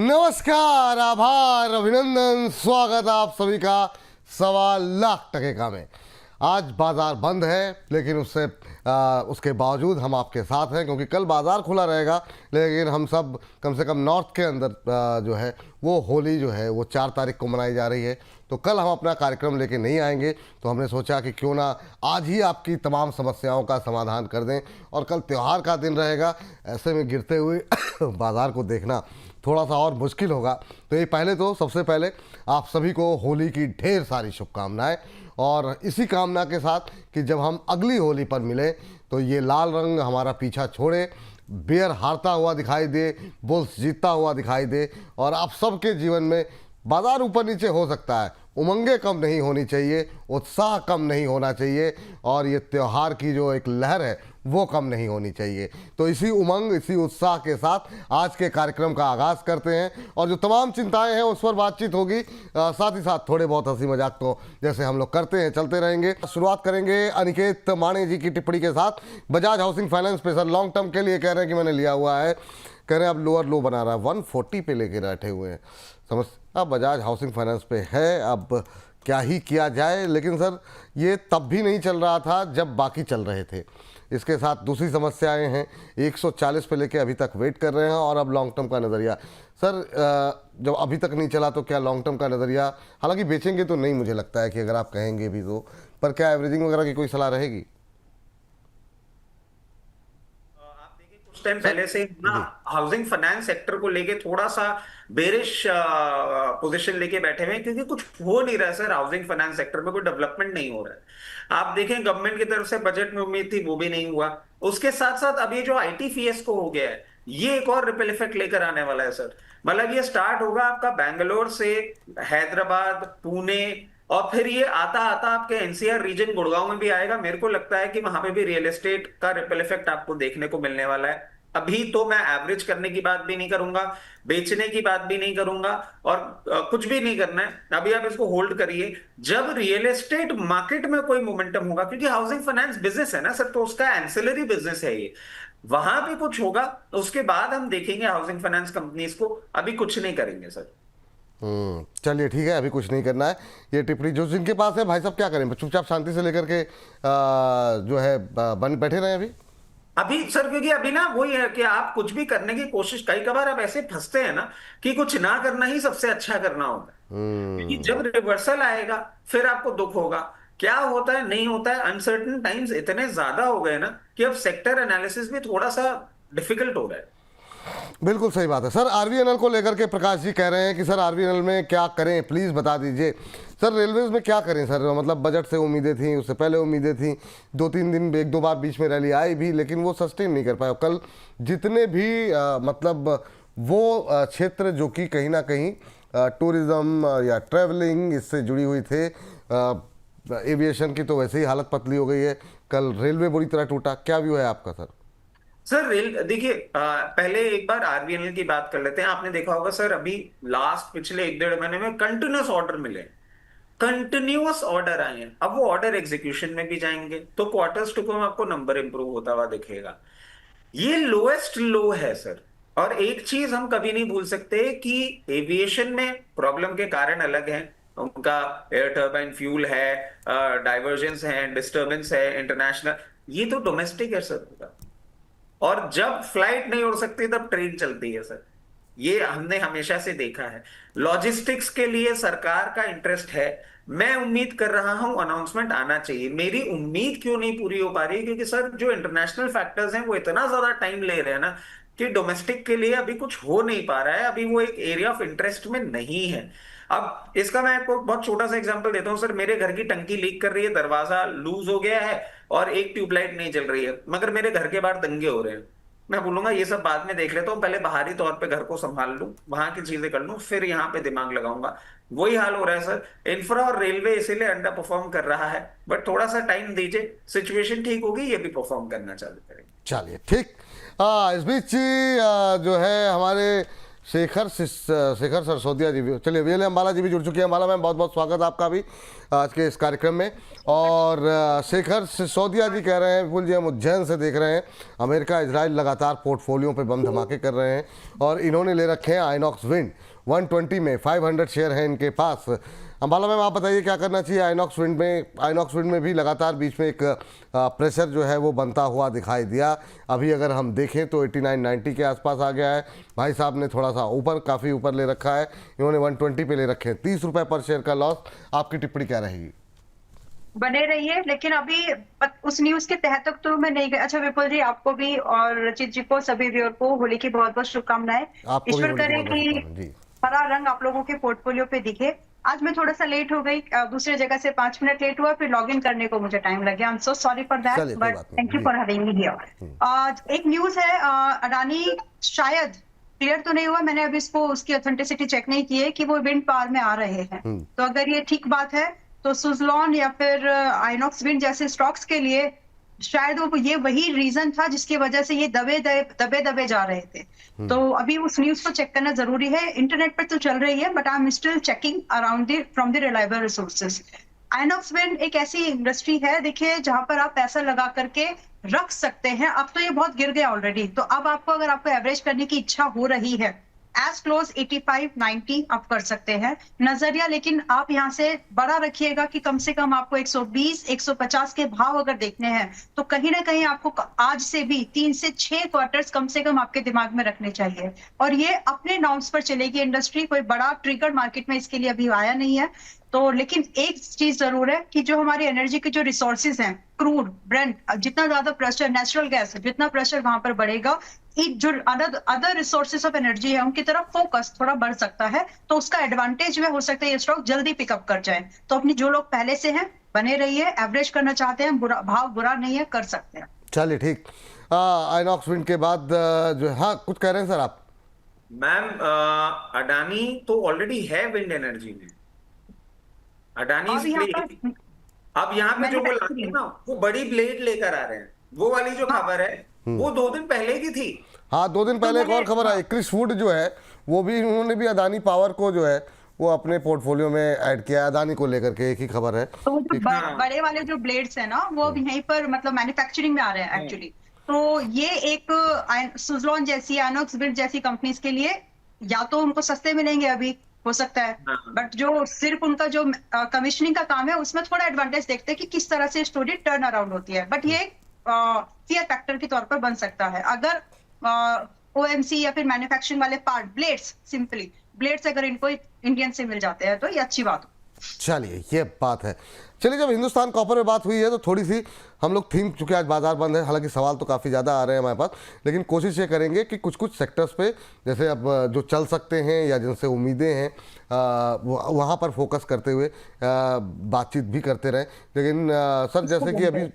नमस्कार, आभार, अभिनंदन, स्वागत आप सभी का 1.25 लाख में। आज बाजार बंद है, लेकिन उसके बावजूद हम आपके साथ हैं, क्योंकि कल बाजार खुला रहेगा। लेकिन हम सब कम से कम नॉर्थ के अंदर जो है वो होली जो है वो 4 तारीख को मनाई जा रही है। तो कल हम अपना कार्यक्रम लेके नहीं आएंगे, तो हमने सोचा कि क्यों ना आज ही आपकी तमाम समस्याओं का समाधान कर दें। और कल त्यौहार का दिन रहेगा, ऐसे में गिरते हुए बाजार को देखना थोड़ा सा और मुश्किल होगा। तो ये सबसे पहले आप सभी को होली की ढेर सारी शुभकामनाएं, और इसी कामना के साथ कि जब हम अगली होली पर मिलें तो ये लाल रंग हमारा पीछा छोड़े, बियर हारता हुआ दिखाई दे, बुल्स जीतता हुआ दिखाई दे, और आप सबके जीवन में बाजार ऊपर नीचे हो सकता है, उमंगें कम नहीं होनी चाहिए, उत्साह कम नहीं होना चाहिए, और ये त्यौहार की जो एक लहर है वो कम नहीं होनी चाहिए। तो इसी उमंग, इसी उत्साह के साथ आज के कार्यक्रम का आगाज़ करते हैं, और जो तमाम चिंताएं हैं उस पर बातचीत होगी। साथ ही साथ थोड़े बहुत हंसी मजाक तो जैसे हम लोग करते हैं चलते रहेंगे। शुरुआत करेंगे अनिकेत माणे जी की टिप्पणी के साथ। बजाज हाउसिंग फाइनेंस पे सर लॉन्ग टर्म के लिए कह रहे हैं कि मैंने लिया हुआ है, कह रहे हैं अब लोअर लो बना रहा है, 140 पे लेके बैठे हुए हैं। समझ अब बजाज हाउसिंग फाइनेंस पे है, अब क्या ही किया जाए। लेकिन सर ये तब भी नहीं चल रहा था जब बाकी चल रहे थे। इसके साथ दूसरी समस्याएं हैं, 140 पे लेके अभी तक वेट कर रहे हैं, और अब लॉन्ग टर्म का नज़रिया सर जब अभी तक नहीं चला तो क्या लॉन्ग टर्म का नज़रिया, हालांकि बेचेंगे तो नहीं, मुझे लगता है कि अगर आप कहेंगे भी तो, पर क्या एवरेजिंग वगैरह की कोई सलाह रहेगी? कुछ टाइम पहले से ना हाउसिंग फाइनेंस सेक्टर को लेके थोड़ा सा बेरिश पोजीशन लेके बैठे हुए हैं, क्योंकि कुछ हो नहीं रहा है सर। हाउसिंग फाइनेंस सेक्टर में कोई डेवलपमेंट नहीं हो रहा है। आप देखें, गवर्नमेंट की तरफ से बजट में उम्मीद थी, वो भी नहीं हुआ। उसके साथ साथ अब ये जो आईटी फिएस्को हो गया है, ये एक और रिपल इफेक्ट लेकर आने वाला है सर। मतलब ये स्टार्ट होगा आपका बैंगलोर से, हैदराबाद, पुणे, और फिर ये आता आता आपके एनसीआर रीजन गुड़गांव में भी आएगा। मेरे को लगता है कि वहां पे भी रियल एस्टेट का रिपल इफेक्ट आपको देखने को मिलने वाला है। अभी तो मैं एवरेज करने की बात भी नहीं करूंगा, बेचने की बात भी नहीं करूंगा, और कुछ भी नहीं करना है। अभी आप इसको होल्ड करिए। जब रियल एस्टेट मार्केट में कोई मोमेंटम होगा, क्योंकि हाउसिंग फाइनेंस बिजनेस है ना सर, तो उसका एंसिलरी बिजनेस है ये, वहां भी कुछ होगा, उसके बाद हम देखेंगे हाउसिंग फाइनेंस कंपनीज को। अभी कुछ नहीं करेंगे सर। चलिए ठीक है, अभी कुछ नहीं करना है। ये टिप्पणी जो जिनके पास है, भाई साहब क्या करें, चुपचाप शांति से लेकर के जो है बन बैठे रहे अभी। अभी सर, क्योंकि अभी ना वही है कि आप कुछ भी करने की कोशिश, कई कबार आप ऐसे फंसते हैं ना कि कुछ ना करना ही सबसे अच्छा करना होता है। क्योंकि जब रिवर्सल आएगा फिर आपको दुख होगा। क्या होता है नहीं होता है, अनसर्टेन टाइम्स इतने ज्यादा हो गए ना कि अब सेक्टर एनालिसिस भी थोड़ा सा डिफिकल्ट हो रहा है। बिल्कुल सही बात है सर। आरवीएनएल को लेकर के प्रकाश जी कह रहे हैं कि सर आरवीएनएल में क्या करें, प्लीज़ बता दीजिए। सर रेलवेज में क्या करें सर, मतलब बजट से उम्मीदें थी, उससे पहले उम्मीदें थी, 2-3 दिन 1-2 बार बीच में रैली आई भी, लेकिन वो सस्टेन नहीं कर पाए। कल जितने भी मतलब वो क्षेत्र जो कि कहीं ना कहीं टूरिज़्म या ट्रैवलिंग इससे जुड़ी हुई थे, एविएशन की तो वैसे ही हालत पतली हो गई है, कल रेलवे बुरी तरह टूटा। क्या व्यू है आपका सर? सर रेल देखिए, पहले एक बार आरबीएनएल की बात कर लेते हैं। आपने देखा होगा सर, अभी लास्ट पिछले 1-1.5 महीने में कंटिन्यूस ऑर्डर मिले, कंटिन्यूअस ऑर्डर आए हैं। अब वो ऑर्डर एग्जीक्यूशन में भी जाएंगे तो क्वार्टर्स टू कम आपको नंबर इंप्रूव होता हुआ दिखेगा। ये लोएस्ट लो है सर। और एक चीज हम कभी नहीं भूल सकते कि एविएशन में प्रॉब्लम के कारण अलग हैं। उनका एयर टर्बाइन फ्यूल है, डाइवर्जेंस है, डिस्टर्बेंस है इंटरनेशनल। ये तो डोमेस्टिक है सर। और जब फ्लाइट नहीं उड़ सकती तब ट्रेन चलती है सर। ये हमने हमेशा से देखा है। लॉजिस्टिक्स के लिए सरकार का इंटरेस्ट है। मैं उम्मीद कर रहा हूं अनाउंसमेंट आना चाहिए। मेरी उम्मीद क्यों नहीं पूरी हो पा रही है, क्योंकि सर जो इंटरनेशनल फैक्टर्स हैं वो इतना ज्यादा टाइम ले रहे हैं ना कि डोमेस्टिक के लिए अभी कुछ हो नहीं पा रहा है। अभी वो एक एरिया ऑफ इंटरेस्ट में नहीं है। अब इसका मैं आपको बहुत छोटा सा एग्जांपल देता हूं सर। मेरे घर की टंकी लीक कर रही है, दरवाजा लूज हो गया है, और एक ट्यूबलाइट नहीं जल रही है, मगर मेरे घर के बाहर दंगे हो रहे हैं। मैं बोलूंगा ये सब बाद में देख लेता हूँ, पहले बाहरी तौर पे घर को संभाल लूं, वहां की चीजें कर लूं, फिर यहाँ पे दिमाग लगाऊंगा। वही हाल हो रहा है सर। इंफ्रा और रेलवे इसीलिए अंडर परफॉर्म कर रहा है, बट थोड़ा सा टाइम दीजिए, सिचुएशन ठीक होगी, ये भी परफॉर्म करना चालू करेंगे। चलिए ठीक। इस बीच जो है हमारे शेखर सरसोदिया जी भी, चलिए वीएल अम्बाला जी भी जुड़ चुके हैं। अम्बाला मैम, बहुत बहुत स्वागत आपका भी आज के इस कार्यक्रम में। और शेखर सिसोदिया जी कह रहे हैं, विपुल जी हम उज्जैन से देख रहे हैं, अमेरिका इजराइल लगातार पोर्टफोलियो पे बम धमाके कर रहे हैं और इन्होंने ले रखे हैं आइनॉक्स विंड 120 में, 500 शेयर हैं इनके पास। अम्बाला मैम आप बताइए क्या करना चाहिए आइनॉक्स विंड में? आइनॉक्स विंड में भी लगातार बीच में एक प्रेशर जो है वो बनता हुआ दिखाई दिया। अभी अगर हम देखें तो 89-90 के आसपास आ गया है। भाई साहब ने थोड़ा सा ऊपर, काफ़ी ऊपर ले रखा है, इन्होंने 120 पे ले रखे हैं, 30 रुपये पर शेयर का लॉस। आपकी टिप्पणी क्या रहेगी? बने रहिए, लेकिन अभी उस न्यूज के तहत तक तो मैं नहीं गई। अच्छा विपुल जी, आपको भी और रचित जी को, सभी व्यूअर को होली की बहुत बहुत शुभकामनाएं। आपको भी ईश्वर होली की करे बहुत बहुत कि शुभकामनाएं जी। हरा रंग आप लोगों के पोर्टफोलियो पे दिखे। आज मैं थोड़ा सा लेट हो गई, दूसरी जगह से 5 मिनट लेट हुआ, फिर लॉग इन करने को मुझे टाइम लग गया। I am so sorry for that, चलिए कोई बट बात थैंक यू नहीं फॉर हैविंग मी हियर। आज एक न्यूज है, अडानी शायद, क्लियर तो नहीं हुआ, मैंने अभी इसको उसकी ऑथेंटिसिटी चेक नहीं की है, कि वो विंड पावर में आ रहे हैं। तो अगर ये ठीक बात है तो सुजलॉन या फिर आइनॉक्स विंड जैसे स्टॉक्स के लिए शायद वो ये वही रीजन था जिसकी वजह से ये दबे जा रहे थे। तो अभी उस न्यूज को चेक करना जरूरी है। इंटरनेट पर तो चल रही है, but I am still checking around from the reliable resources. INOX wind एक ऐसी इंडस्ट्री है, देखिए, जहां पर आप पैसा लगा करके रख सकते हैं। अब तो ये बहुत गिर गया ऑलरेडी, तो अब आपको, अगर आपको एवरेज करने की इच्छा हो रही है, एज क्लोज 85-90 आप कर सकते हैं नजरिया। लेकिन आप यहाँ से बड़ा रखिएगा कि कम से कम आपको 120-150 के भाव अगर देखने हैं, तो कहीं ना कहीं आपको आज से भी 3 से 6 क्वार्टर्स कम से कम आपके दिमाग में रखने चाहिए। और ये अपने नॉर्म्स पर चलेगी इंडस्ट्री, कोई बड़ा ट्रिगर मार्केट में इसके लिए अभी आया नहीं है। तो लेकिन एक चीज जरूर है कि जो हमारी एनर्जी के जो रिसोर्सेज हैं, क्रूड, ब्रेंट, जितना ज्यादा प्रेशर, नेचुरल गैस, जितना प्रेशर वहां पर बढ़ेगा, जो अदर रिसोर्सेज ऑफ एनर्जी है उनकी तरफ फोकस थोड़ा बढ़ सकता है। तो उसका एडवांटेज में हो सकता है ये स्टॉक जल्दी पिकअप कर जाए। तो अपनी जो लोग पहले से हैं बने रहिए, एवरेज करना चाहते हैं, भाव बुरा नहीं है, कर सकते हैं। चलिए ठीक। आइनॉक्स विंड के बाद जो, हाँ कुछ कह रहे हैं सर आप? मैम, अडानी तो ऑलरेडी है विंड एनर्जी में, अडानी अब यहाँ पर अब यहाँ पे जो वो लाते हैं मैन्युफैक्चरिंग, ना, वो बड़ी ब्लेड लेकर आ रहे हैं। वो वाली जो खबर है वो 2 दिन पहले की थी। हाँ 2 दिन पहले एक और खबर आई, क्रिस वुड जो है वो भी, उन्होंने भी अदानी पावर को जो है वो अपने पोर्टफोलियो में ऐड किया है, अदानी को लेकर के एक ही खबर है। तो वो जो बड़े वाले जो ब्लेड्स है ना, वो अब यहीं पर मतलब मैन्युफैक्चरिंग में आ रहे हैं एक्चुअली। तो ये एक सुजलॉन जैसी, आइनॉक्स विंड जैसी कंपनीज के लिए या तो उनको सस्ते मिलेंगे अभी, हो सकता है, बट जो सिर्फ उनका जो कमीशनिंग का काम है उसमें थोड़ा एडवांटेज देखते हैं कि किस तरह से स्टोरी टर्न अराउंड होती है। बट ये फियर फैक्टर के तौर पर बन सकता है अगर ओएमसी या फिर मैन्युफैक्चरिंग वाले पार्ट, ब्लेड्स, सिंपली ब्लेड्स अगर इनको इंडियन से मिल जाते हैं तो ये अच्छी बात हो। चलिए ये बात है। चलिए, जब हिंदुस्तान कॉपर में बात हुई है तो थोड़ी सी हम लोग थीम, चूंकि आज बाजार बंद है, हालांकि सवाल तो काफ़ी ज़्यादा आ रहे हैं हमारे पास, लेकिन कोशिश ये करेंगे कि कुछ कुछ सेक्टर्स पे, जैसे अब जो चल सकते हैं या जिनसे उम्मीदें हैं, वहाँ पर फोकस करते हुए बातचीत भी करते रहें। लेकिन सर, जैसे कि अभी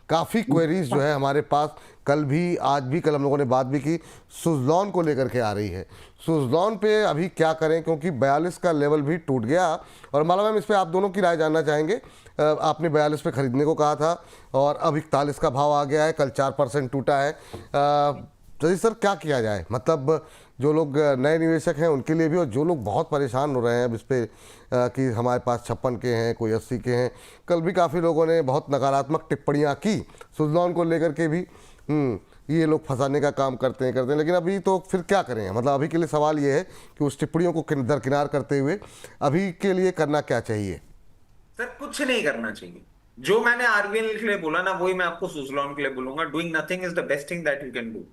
काफ़ी क्वेरीज जो है हमारे पास, कल भी, आज भी, कल हम लोगों ने बात भी की, सुजलॉन को लेकर के आ रही है। सुजलॉन पे अभी क्या करें, क्योंकि 42 का लेवल भी टूट गया। और माला मैम, इस पर आप दोनों की राय जानना चाहेंगे। आपने 42 पे खरीदने को कहा था और अब 41 का भाव आ गया है, कल 4% टूटा है। तो सर क्या किया जाए? मतलब जो लोग नए निवेशक हैं उनके लिए भी, और जो लोग बहुत परेशान हो रहे हैं अब इस पर कि हमारे पास 56 के हैं, कोई 80 के हैं। कल भी काफ़ी लोगों ने बहुत नकारात्मक टिप्पणियाँ की सुजलॉन को लेकर के भी, ये लोग फंसाने का काम करते हैं, लेकिन अभी तो फिर क्या करें? मतलब अभी के लिए सवाल ये है कि उस टिप्पणियों को दरकिनार करते हुए अभी के लिए करना क्या चाहिए? सर कुछ नहीं करना चाहिए। जो मैंने आरबीएल के लिए बोला ना, वही मैं आपको सुजलॉन के लिए बोलूंगा। Doing nothing is the best thing that you can do.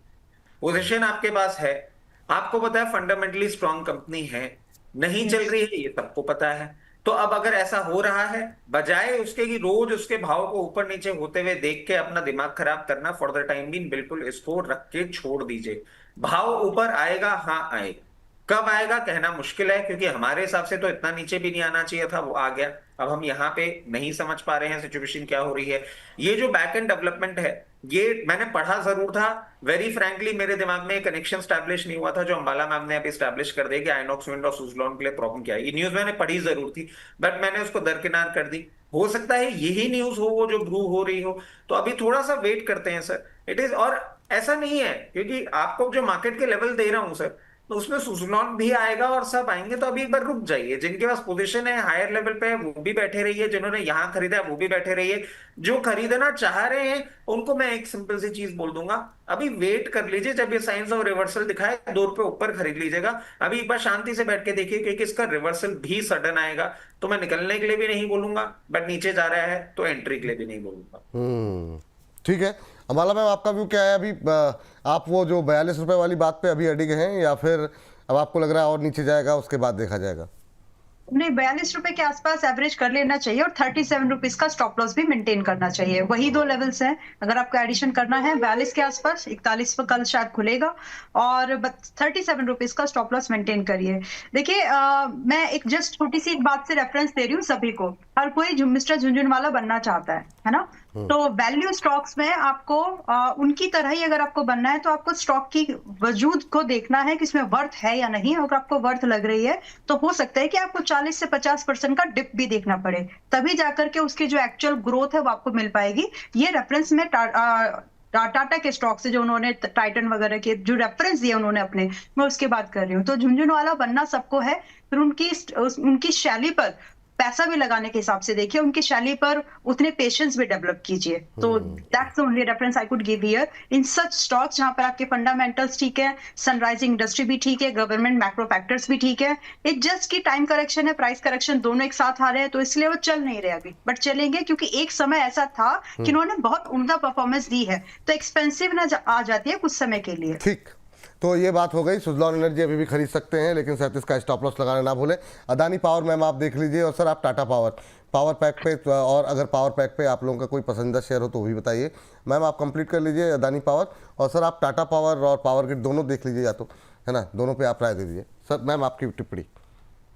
Position आपके पास है, आपको पता है फंडामेंटली स्ट्रॉन्ग कंपनी है, नहीं चल रही है, ये सबको पता है। तो अब अगर ऐसा हो रहा है, बजाय उसके कि रोज उसके भाव को ऊपर नीचे होते हुए देख के अपना दिमाग खराब करना, फॉर द टाइम बीइंग बिल्कुल इसको रख के छोड़ दीजिए। भाव ऊपर आएगा, हाँ आएगा, कब आएगा कहना मुश्किल है, क्योंकि हमारे हिसाब से तो इतना नीचे भी नहीं आना चाहिए था, वो आ गया। अब हम यहाँ पे नहीं समझ पा रहे हैं सिचुएशन क्या हो रही है। ये जो बैक एंड डेवलपमेंट है, ये मैंने पढ़ा जरूर था, वेरी फ्रैंकली मेरे दिमाग में कनेक्शन स्टैब्लिश नहीं हुआ था जो अंबाला मैम ने अभी स्टैब्लिश कर दिया कि आइनॉक्स विंड और सुजलॉन के लिए प्रॉब्लम क्या है। ये न्यूज मैंने पढ़ी जरूर थी, बट मैंने उसको दरकिनार कर दी। हो सकता है यही न्यूज हो वो जो ब्रू हो रही हो, तो अभी थोड़ा सा वेट करते हैं सर। इट इज, और ऐसा नहीं है, क्योंकि आपको जो मार्केट के लेवल दे रहा हूं सर, तो उसमें सुजलॉन भी आएगा और सब आएंगे। तो अभी एक बार रुक जाइए, जिनके पास पोजीशन है हायर लेवल पे वो भी बैठे रहिए, जिन्होंने यहाँ खरीदा है वो भी बैठे रहिए, जो खरीदना चाह रहे हैं उनको मैं एक सिंपल सी चीज बोल दूंगा, अभी वेट कर लीजिए, जब ये साइंस ऑफ रिवर्सल दिखाए 2 रुपए ऊपर खरीद लीजिएगा। अभी एक बार शांति से बैठ के देखिए कि इसका रिवर्सल भी सडन आएगा तो मैं निकलने के लिए भी नहीं बोलूंगा, बट नीचे जा रहा है तो एंट्री के लिए भी नहीं बोलूंगा। ठीक है। अमाला मैम, आपका व्यू क्या है अभी? आप वो जो 42 रुपए वाली बात पे अभी अडिग हैं, या फिर अब आपको लग रहा है और नीचे जाएगा उसके बाद देखा जाएगा? नहीं, 42 रुपए के आसपास एवरेज कर लेना चाहिए और 37 रुपीज का स्टॉप लॉस भी मेंटेन करना चाहिए। वही 2 लेवल्स हैं। अगर आपको एडिशन करना है 42 के आसपास, 41 पर कल शायद खुलेगा, और 37 रुपीज का स्टॉप लॉस मेंटेन करिए। देखिए, मैं एक जस्ट छोटी सी एक बात से रेफरेंस दे रही हूँ सभी को। हर कोई मिस्टर झुनझुनवाला बनना चाहता है ना? तो वैल्यू स्टॉक्स में आपको उनकी तरह ही अगर आपको बनना है तो आपको स्टॉक की वजूद को देखना है कि इसमें वर्थ है या नहीं। अगर आपको वर्थ लग रही है तो हो सकता है कि आपको 40 से 50% का डिप भी देखना पड़े, तभी जाकर के उसकी जो एक्चुअल ग्रोथ है वो आपको मिल पाएगी। ये रेफरेंस में टाटा के स्टॉक से जो उन्होंने टाइटन वगैरह के जो रेफरेंस दिए उन्होंने अपने, मैं उसकी बात कर रही हूँ। तो झुनझुनवाला बनना सबको है, फिर उनकी शैली पर पैसा भी लगाने के हिसाब से देखिए, उनकी शैली पर उतने पेशेंस भी डेवलप कीजिए। तो that's only reference I could give here in such stocks जहां पर आपके फंडामेंटल्स ठीक है, सनराइजिंग इंडस्ट्री भी ठीक है, गवर्नमेंट मैक्रो फैक्टर्स भी ठीक है। इट जस्ट की टाइम करेक्शन है, प्राइस करेक्शन दोनों एक साथ आ रहे हैं, तो इसलिए वो चल नहीं रहे अभी, बट चलेंगे क्योंकि एक समय ऐसा था कि इन्होंने बहुत उम्दा परफॉर्मेंस दी है, तो एक्सपेंसिव ना आ जाती है कुछ समय के लिए। ठीक, तो ये बात हो गई। सुजलॉन एनर्जी अभी भी खरीद सकते हैं, लेकिन 37 का स्टॉप लॉस लगाना ना भूलें। अदानी पावर मैम आप देख लीजिए, और सर आप टाटा पावर पैक पे, और अगर पावर पैक पे आप लोगों का कोई पसंदीदा शेयर हो तो वो भी बताइए। मैम आप कंप्लीट कर लीजिए अदानी पावर, और सर आप टाटा पावर और पावर ग्रिड दोनों देख लीजिए, या तो है ना, दोनों पे आप राय दे दीजिए। सर मैम आपकी टिप्पणी।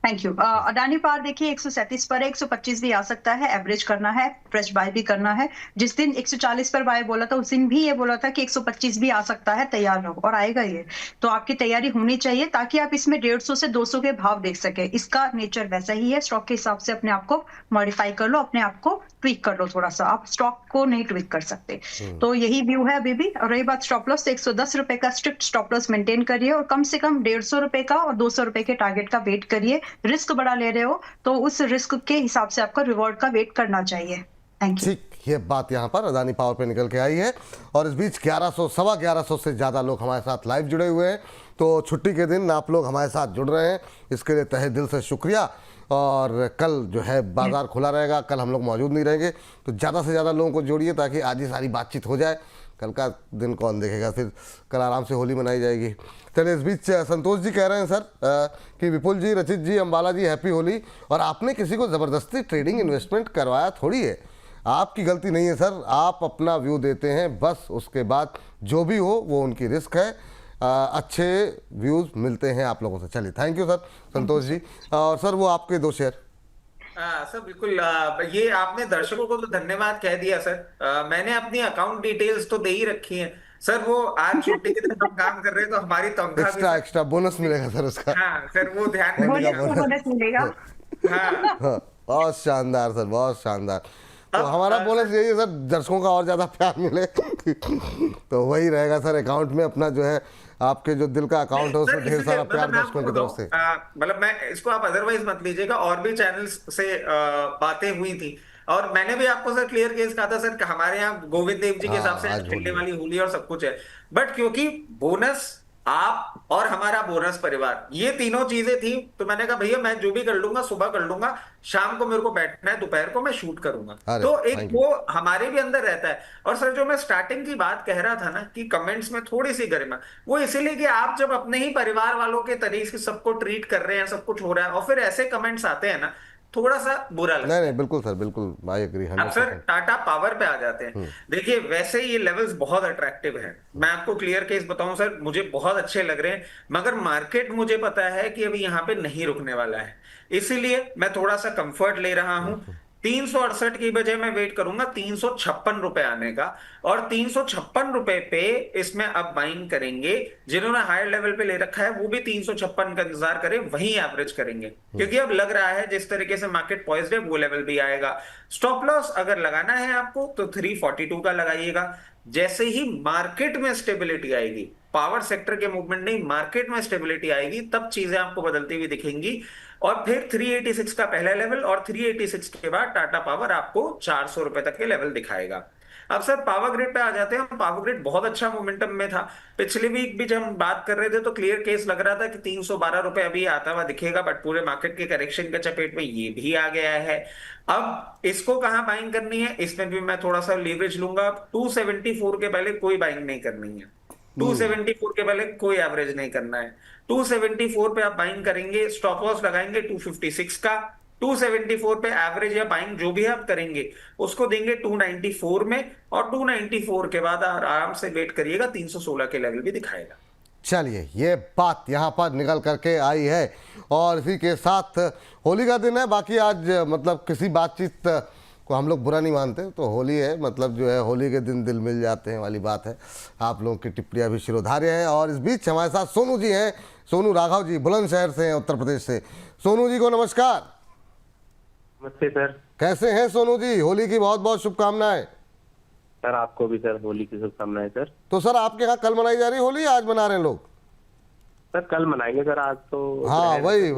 Thank you. अडानी पावर देखिए 137 पर है, 125 भी आ सकता है, एवरेज करना है, फ्रेश बाय भी करना है। जिस दिन 140 पर बाय बोला था उस दिन भी ये बोला था कि 125 भी आ सकता है, तैयार रहो, और आएगा ये। तो आपकी तैयारी होनी चाहिए ताकि आप इसमें 150 से 200 के भाव देख सके। इसका नेचर वैसा ही है, स्टॉक के हिसाब से अपने आप को मॉडिफाई कर लो, अपने आप को ट्वीक कर लो थोड़ा सा, आप स्टॉक को नहीं ट्वीक कर सकते। तो यही व्यू है अभी भी। और रही बात स्टॉप लॉस, 110 रुपए का स्ट्रिक्ट स्टॉप लॉस मेंटेन करिए, और कम से कम 150 रुपए का और 200 रुपए के टारगेट का वेट करिए। रिस्क बड़ा ले रहे हो तो उस रिस्क के हिसाब से आपका रिवॉर्ड का वेट करना चाहिए। Thank you. ठीक, ये बात यहाँ पर अदानी पावर पे निकल के आई है। और इस बीच 1100 से ज़्यादा लोग हमारे साथ लाइव जुड़े हुए हैं। तो छुट्टी के दिन आप लोग हमारे साथ जुड़ रहे हैं, इसके लिए तहे दिल से शुक्रिया। और कल जो है बाजार खुला रहेगा, कल हम लोग मौजूद नहीं रहेंगे, तो ज़्यादा से ज़्यादा लोगों को जोड़िए ताकि आज ही सारी बातचीत हो जाए। कल का दिन कौन देखेगा, फिर कल आराम से होली मनाई जाएगी। चलिए, इस बीच संतोष जी कह रहे हैं सर कि विपुल जी, रचित जी, अंबाला जी हैप्पी होली, और आपने किसी को ज़बरदस्ती ट्रेडिंग इन्वेस्टमेंट करवाया थोड़ी है, आपकी गलती नहीं है सर, आप अपना व्यू देते हैं बस, उसके बाद जो भी हो वो उनकी रिस्क है। अच्छे व्यूज़ मिलते हैं आप लोगों से। चलिए, thank you sir Santosh ji. और सर वो आपके 2 शेयर। सर बिल्कुल, ये आपने दर्शकों को तो धन्यवाद कह दिया सर। मैंने अपनी अकाउंट डिटेल्स तो दे ही रखी हैं सर। वो आज छुट्टी के दिन हम काम कर रहे हैं तो हमारी तनख्वाह भी एक्स्ट्रा बोनस मिलेगा सर उसका। हाँ सर, वो ध्यान में बोनस मिलेगा। हाँ हाँ, बहुत शानदार सर, बहुत शानदार। तो हमारा बोनस यही है सर, दर्शकों का और ज़्यादा प्यार मिले तो वही रहेगा सर अकाउंट में अपना, जो है आपके जो दिल का अकाउंट है उसमें ढेर सारा प्यार दर्शकों की तरफ से। मतलब मैं इसको आप अदरवाइज मत लीजिएगा, और भी चैनल्स से बातें हुई थी, और मैंने भी आपको सर क्लियर केस कहा था सर कि हमारे यहाँ गोविंद देव जी के हिसाब से खेलने वाली होली और सब कुछ है, बट क्योंकि बोनस आप और हमारा बोनस परिवार, ये तीनों चीजें थी, तो मैंने कहा भैया मैं जो भी कर लूंगा, सुबह कर लूंगा, शाम को मेरे को बैठना है, दोपहर को मैं शूट करूंगा। तो एक वो हमारे भी अंदर रहता है। और सर जो मैं स्टार्टिंग की बात कह रहा था ना कि कमेंट्स में थोड़ी सी गरिमा, वो इसीलिए कि आप जब अपने ही परिवार वालों के तरीके से सबको ट्रीट कर रहे हैं, सब कुछ हो रहा है, और फिर ऐसे कमेंट्स आते हैं ना, थोड़ा सा बुरा लगता है। नहीं बिल्कुल सर, बिल्कुल आई एग्री। अब सर टाटा पावर पे आ जाते हैं। देखिए वैसे ये लेवल्स बहुत अट्रैक्टिव है, मैं आपको क्लियर केस बताऊं सर, मुझे बहुत अच्छे लग रहे हैं, मगर मार्केट मुझे पता है कि अभी यहाँ पे नहीं रुकने वाला है, इसीलिए मैं थोड़ा सा कंफर्ट ले रहा हूं। 368 की बजाय मैं वेट करूंगा 356 रुपए आने का, और 356 रुपए पे इसमें अब बाइंग करेंगे। जिन्होंने हायर लेवल पे ले रखा है वो भी 356 का इंतजार करें, वहीं एवरेज करेंगे, क्योंकि अब लग रहा है जिस तरीके से मार्केट पॉइज्ड है वो लेवल भी आएगा। स्टॉप लॉस अगर लगाना है आपको तो 342 का लगाइएगा। जैसे ही मार्केट में स्टेबिलिटी आएगी पावर सेक्टर के मूवमेंट नहीं, मार्केट में स्टेबिलिटी आएगी, तब चीजें आपको बदलती हुई दिखेंगी। और फिर 386 का पहला लेवल, और 386 के बाद टाटा पावर आपको 400 रुपए तक के लेवल दिखाएगा। अब सर पावर ग्रिड पे आ जाते हैं। पावर ग्रिड बहुत अच्छा मोमेंटम में था। पिछले वीक भी जब हम बात कर रहे थे तो क्लियर केस लग रहा था कि 312 रुपए अभी आता हुआ दिखेगा, बट पूरे मार्केट के करेक्शन के चपेट में ये भी आ गया है। अब इसको कहां बाइंग करनी है, इसमें भी मैं थोड़ा सा लीवरेज लूंगा। 274 के पहले कोई बाइंग नहीं करनी है। 274 के पहले कोई एवरेज नहीं करना है। 274 पे आप बाइंग करेंगे, स्टॉप लॉस लगाएंगे 256 का। 274 पे एवरेज या बाइंग जो भी आप करेंगे उसको देंगे 294 में, और 294 के बाद आराम से वेट करिएगा, 316 के लेवल भी दिखाएगा। चलिए, ये बात यहाँ पर निकल करके आई है। और इसी के साथ होली का दिन है। बाकी आज मतलब किसी बातचीत को हम लोग बुरा नहीं मानते, तो होली है, मतलब जो है होली के दिन दिल मिल जाते हैं वाली बात है। आप लोगों की टिप्पणियाँ भी शिरोधार्य हैं। और इस बीच हमारे साथ सोनू जी हैं, सोनू राघव जी, बुलंदशहर से हैं, उत्तर प्रदेश से। सोनू जी को नमस्कार। नमस्ते सर। कैसे हैं सोनू जी? होली की बहुत बहुत शुभकामनाएं। सर आपको भी सर होली की शुभकामनाएं सर। तो सर आपके यहाँ कल मनाई जा रही होली, आज मना रहे हैं लोग? सर कल मनाएंगे सर, आज तो हाँ वही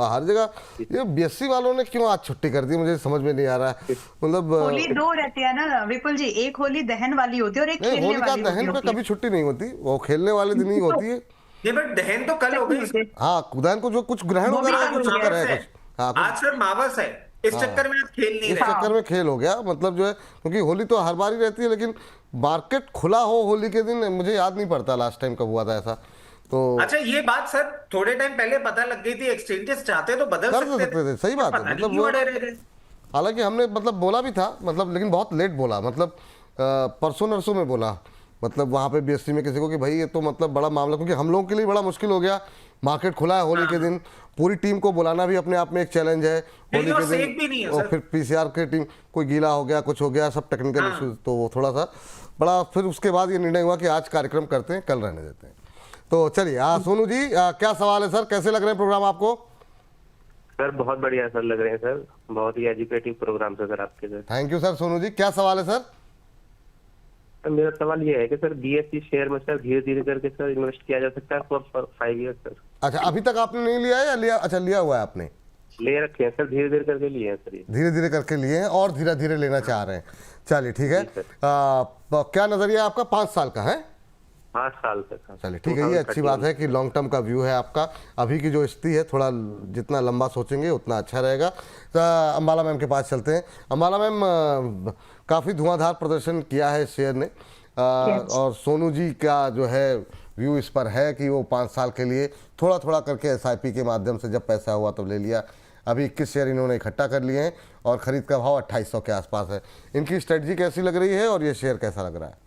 हर जगह। ये बीएससी वालों ने क्यों आज छुट्टी कर दी, मुझे समझ में नहीं आ रहा है। मतलब होली दो रहती है ना विपुल जी, एक होली दहन वाली होती है और एक नहीं, खेलने होली का वाली दहन पे होती है। कभी छुट्टी नहीं होती, वो खेलने वाले दिन ही होती है। ये बट दहन तो कल हो गई। हाँ, दहन को जो कुछ ग्रहण वो भी वगैरह कल कुछ हो चक्कर गया है कुछ। हाँ, कुछ आज सर मावस है, इस चक्कर में आप खेल नहीं इस रहे। चक्कर में खेल हो गया, मतलब जो है, क्योंकि होली तो हर बार ही रहती है, लेकिन मार्केट खुला हो होली के दिन मुझे याद नहीं पड़ता लास्ट टाइम कब हुआ था ऐसा। तो अच्छा, ये बात सर थोड़े टाइम पहले पता लग गई थी, एक्सचेंजेस चाहते तो बदल कर सकते सकते थे, सही बात है। पता नहीं मतलब क्यों वो, अड़े रह गए। हालांकि हमने मतलब बोला भी था, मतलब लेकिन बहुत लेट बोला, मतलब परसों नरसों में बोला, मतलब वहाँ पे बीएससी में किसी को कि भाई ये तो मतलब बड़ा मामला, क्योंकि हम लोगों के लिए बड़ा मुश्किल हो गया। मार्केट खुला है होली के दिन, पूरी टीम को बुलाना भी अपने आप में एक चैलेंज है होली और के सेफ भी नहीं दिन। है और सर। फिर पीसीआर की टीम, कोई गीला हो गया, कुछ हो गया, सब टेक्निकल इश्यूज, तो वो थोड़ा सा बड़ा। फिर उसके बाद ये निर्णय हुआ कि आज कार्यक्रम करते हैं, कल रहने देते हैं। तो चलिए, सोनू जी क्या सवाल है सर, कैसे लग रहे हैं प्रोग्राम आपको? सर बहुत बढ़िया सर लग रहे हैं सर, बहुत ही एजुकेटिव प्रोग्राम सर आपके sir. Thank you sir. Sonu ji क्या सवाल है सर? सर मेरा सवाल ये है कि सर बीएससी शेयर में सर धीरे धीरे करके सर इन्वेस्ट किया जा सकता है फॉर 5 ईयर सर। अच्छा, अभी तक आपने नहीं लिया है या लिया? अच्छा, लिया हुआ है आपने, ले रखे हैं सर, धीरे धीरे करके लिए हैं सर ये। धीरे धीरे करके लिए हैं और धीरे धीरे लेना चाह रहे हैं। चलिए ठीक है। क्या नजरिया है आपका? 5 साल का है? 5 साल तक। चलिए ठीक है, ये अच्छी बात है कि लॉन्ग टर्म का व्यू है आपका। अभी की जो स्थिति है, थोड़ा जितना लंबा सोचेंगे उतना अच्छा रहेगा। तो अंबाला मैम के पास चलते हैं। अंबाला मैम, काफ़ी धुआंधार प्रदर्शन किया है शेयर ने, और सोनू जी का जो है व्यू इस पर है कि वो 5 साल के लिए थोड़ा थोड़ा करके एसआईपी के माध्यम से जब पैसा हुआ तब ले लिया। अभी 21 शेयर इन्होंने इकट्ठा कर लिए हैं और खरीद का भाव 2800 के आसपास है। इनकी स्ट्रेटजी कैसी लग रही है और ये शेयर कैसा लग रहा है?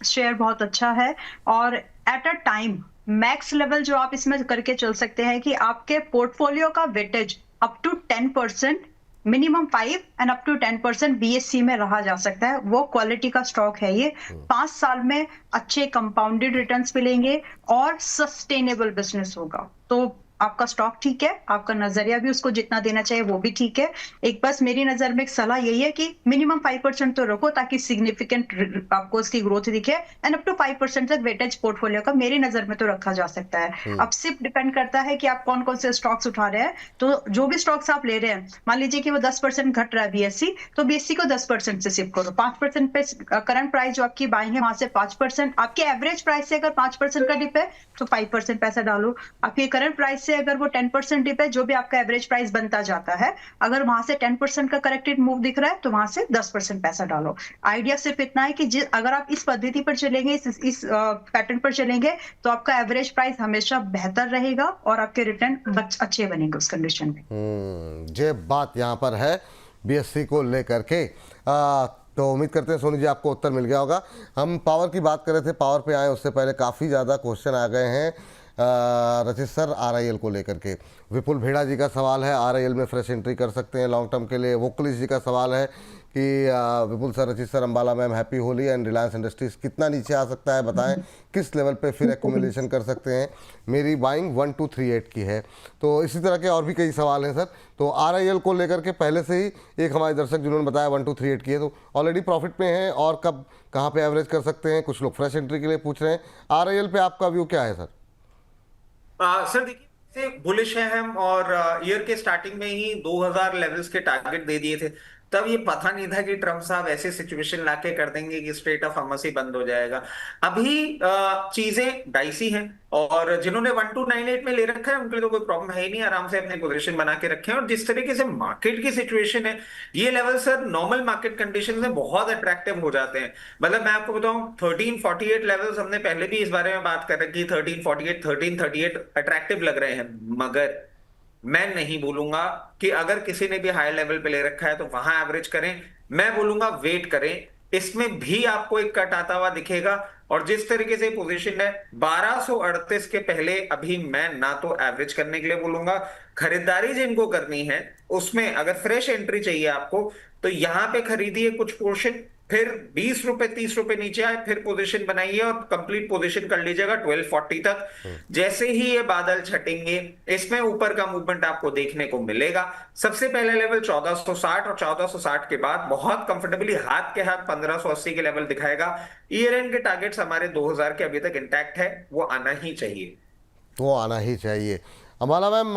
शेयर बहुत अच्छा है और at a time max level जो आप इसमें करके चल सकते हैं कि आपके पोर्टफोलियो का weightage up to 10%, minimum 5 and up to 10% BSC में रहा जा सकता है। वो क्वालिटी का स्टॉक है ये। 5 साल में अच्छे कंपाउंडेड रिटर्न्स मिलेंगे और सस्टेनेबल बिजनेस होगा। तो आपका स्टॉक ठीक है, आपका नजरिया भी उसको जितना देना चाहिए वो भी ठीक है। एक बस मेरी नजर में एक सलाह यही है कि मिनिमम 5% तो रखो ताकि सिग्निफिकेंट आपको उसकी ग्रोथ दिखे, एंड अप टू 5% तक वेटेज पोर्टफोलियो का मेरी नजर में तो रखा जा सकता है। अब सिर्फ डिपेंड करता है कि आप कौन कौन से स्टॉक्स उठा रहे हैं। तो जो भी स्टॉक्स आप ले रहे हैं, मान लीजिए कि वो 10% घट रहा है बीएससी, तो बीएससी को 10% से शिफ्ट करो। 5% पे करंट प्राइस जो आपकी बाइंग है वहां से 5%, आपके एवरेज प्राइस से अगर 5% का डिप है तो 5% पैसा डालो। आपकी करंट प्राइस से अगर वो 10% डिप है, जो भी आपका एवरेज प्राइस बनता जाता है, अगर वहां से 10% का करेक्टेड मूव दिख रहा है तो वहां से 10% पैसा डालो। आइडिया सिर्फ इतना है कि अगर आप इस पद्धति पर चलेंगे, इस पैटर्न पर चलेंगे, तो आपका एवरेज प्राइस हमेशा बेहतर रहेगा और आपके रिटर्न अच्छे बनेंगे उस कंडीशन में। ये बात यहाँ पर है बीएससी को लेकर के। तो उम्मीद करते हैं सोनू जी आपको उत्तर मिल गया होगा। हम पावर की बात कर रहे थे, पावर पे आए उससे पहले काफ़ी ज़्यादा क्वेश्चन आ गए हैं रचित सर RIL को लेकर के विपुल भेड़ा जी का सवाल है, RIL में फ्रेश एंट्री कर सकते हैं लॉन्ग टर्म के लिए। वोकलिस जी का सवाल है कि विपुल सर, रचित sir, Ambala ma'am happy Holi and Reliance industries कितना नीचे आ सकता है बताएं, किस लेवल पे फिर एक्यूमुलेशन कर सकते हैं। मेरी बाइंग 1238 की है। तो इसी तरह के और भी कई सवाल हैं सर। तो RIL को लेकर के पहले से ही एक हमारे दर्शक जिन्होंने बताया 1238 की है, तो ऑलरेडी प्रॉफिट में है और कब कहाँ पे एवरेज कर सकते हैं। कुछ लोग फ्रेश एंट्री के लिए पूछ रहे हैं। RIL पे आपका व्यू क्या है सर? सर देखिए, बुलिश है हम, और ईयर के स्टार्टिंग में ही 2000 लेवल्स के टारगेट दे दिए थे। तब ये पता नहीं था कि ट्रम्प साहब ऐसे सिचुएशन लाके कर देंगे कि स्ट्रेट ऑफ हमसी बंद हो जाएगा। अभी चीजें डाइसी हैं, और जिन्होंने 1298 में ले रखा है उनके लिए तो कोई प्रॉब्लम है ही नहीं, आराम से अपने पोजीशन बना के रखें। और जिस तरीके से मार्केट की सिचुएशन है, ये level sir normal market condition में बहुत अट्रैक्टिव हो जाते हैं। मतलब मैं आपको बताऊं, 1348 लेवल्स हमने पहले भी इस बारे में बात कर रखी, 1348 1338 अट्रैक्टिव लग रहे हैं। मगर मैं नहीं बोलूंगा कि अगर किसी ने भी हाई लेवल पे ले रखा है तो वहां एवरेज करें। मैं बोलूंगा वेट करें, इसमें भी आपको एक कट आता हुआ दिखेगा। और जिस तरीके से पोजीशन है 1238 के पहले अभी मैं ना तो एवरेज करने के लिए बोलूंगा। खरीदारी जिनको करनी है उसमें अगर फ्रेश एंट्री चाहिए आपको, तो यहां पे खरीदिए कुछ पोर्शन, फिर 20 रुपए 30 रुपए नीचे आए फिर पोजीशन बनाइए और कंप्लीट पोजीशन कर लीजिएगा 1240 तक। जैसे ही ये बादल छटेंगे, इसमें ऊपर का मूवमेंट आपको देखने को मिलेगा। सबसे पहले लेवल 1460, और 1460 के बाद बहुत कंफर्टेबली हाथ के हाथ 1580 के लेवल दिखाएगा। ईयर एंड के टारगेट्स हमारे 2000 के अभी तक इंटैक्ट है, वो आना ही चाहिए। वो आना ही चाहिए। अमाला मैम,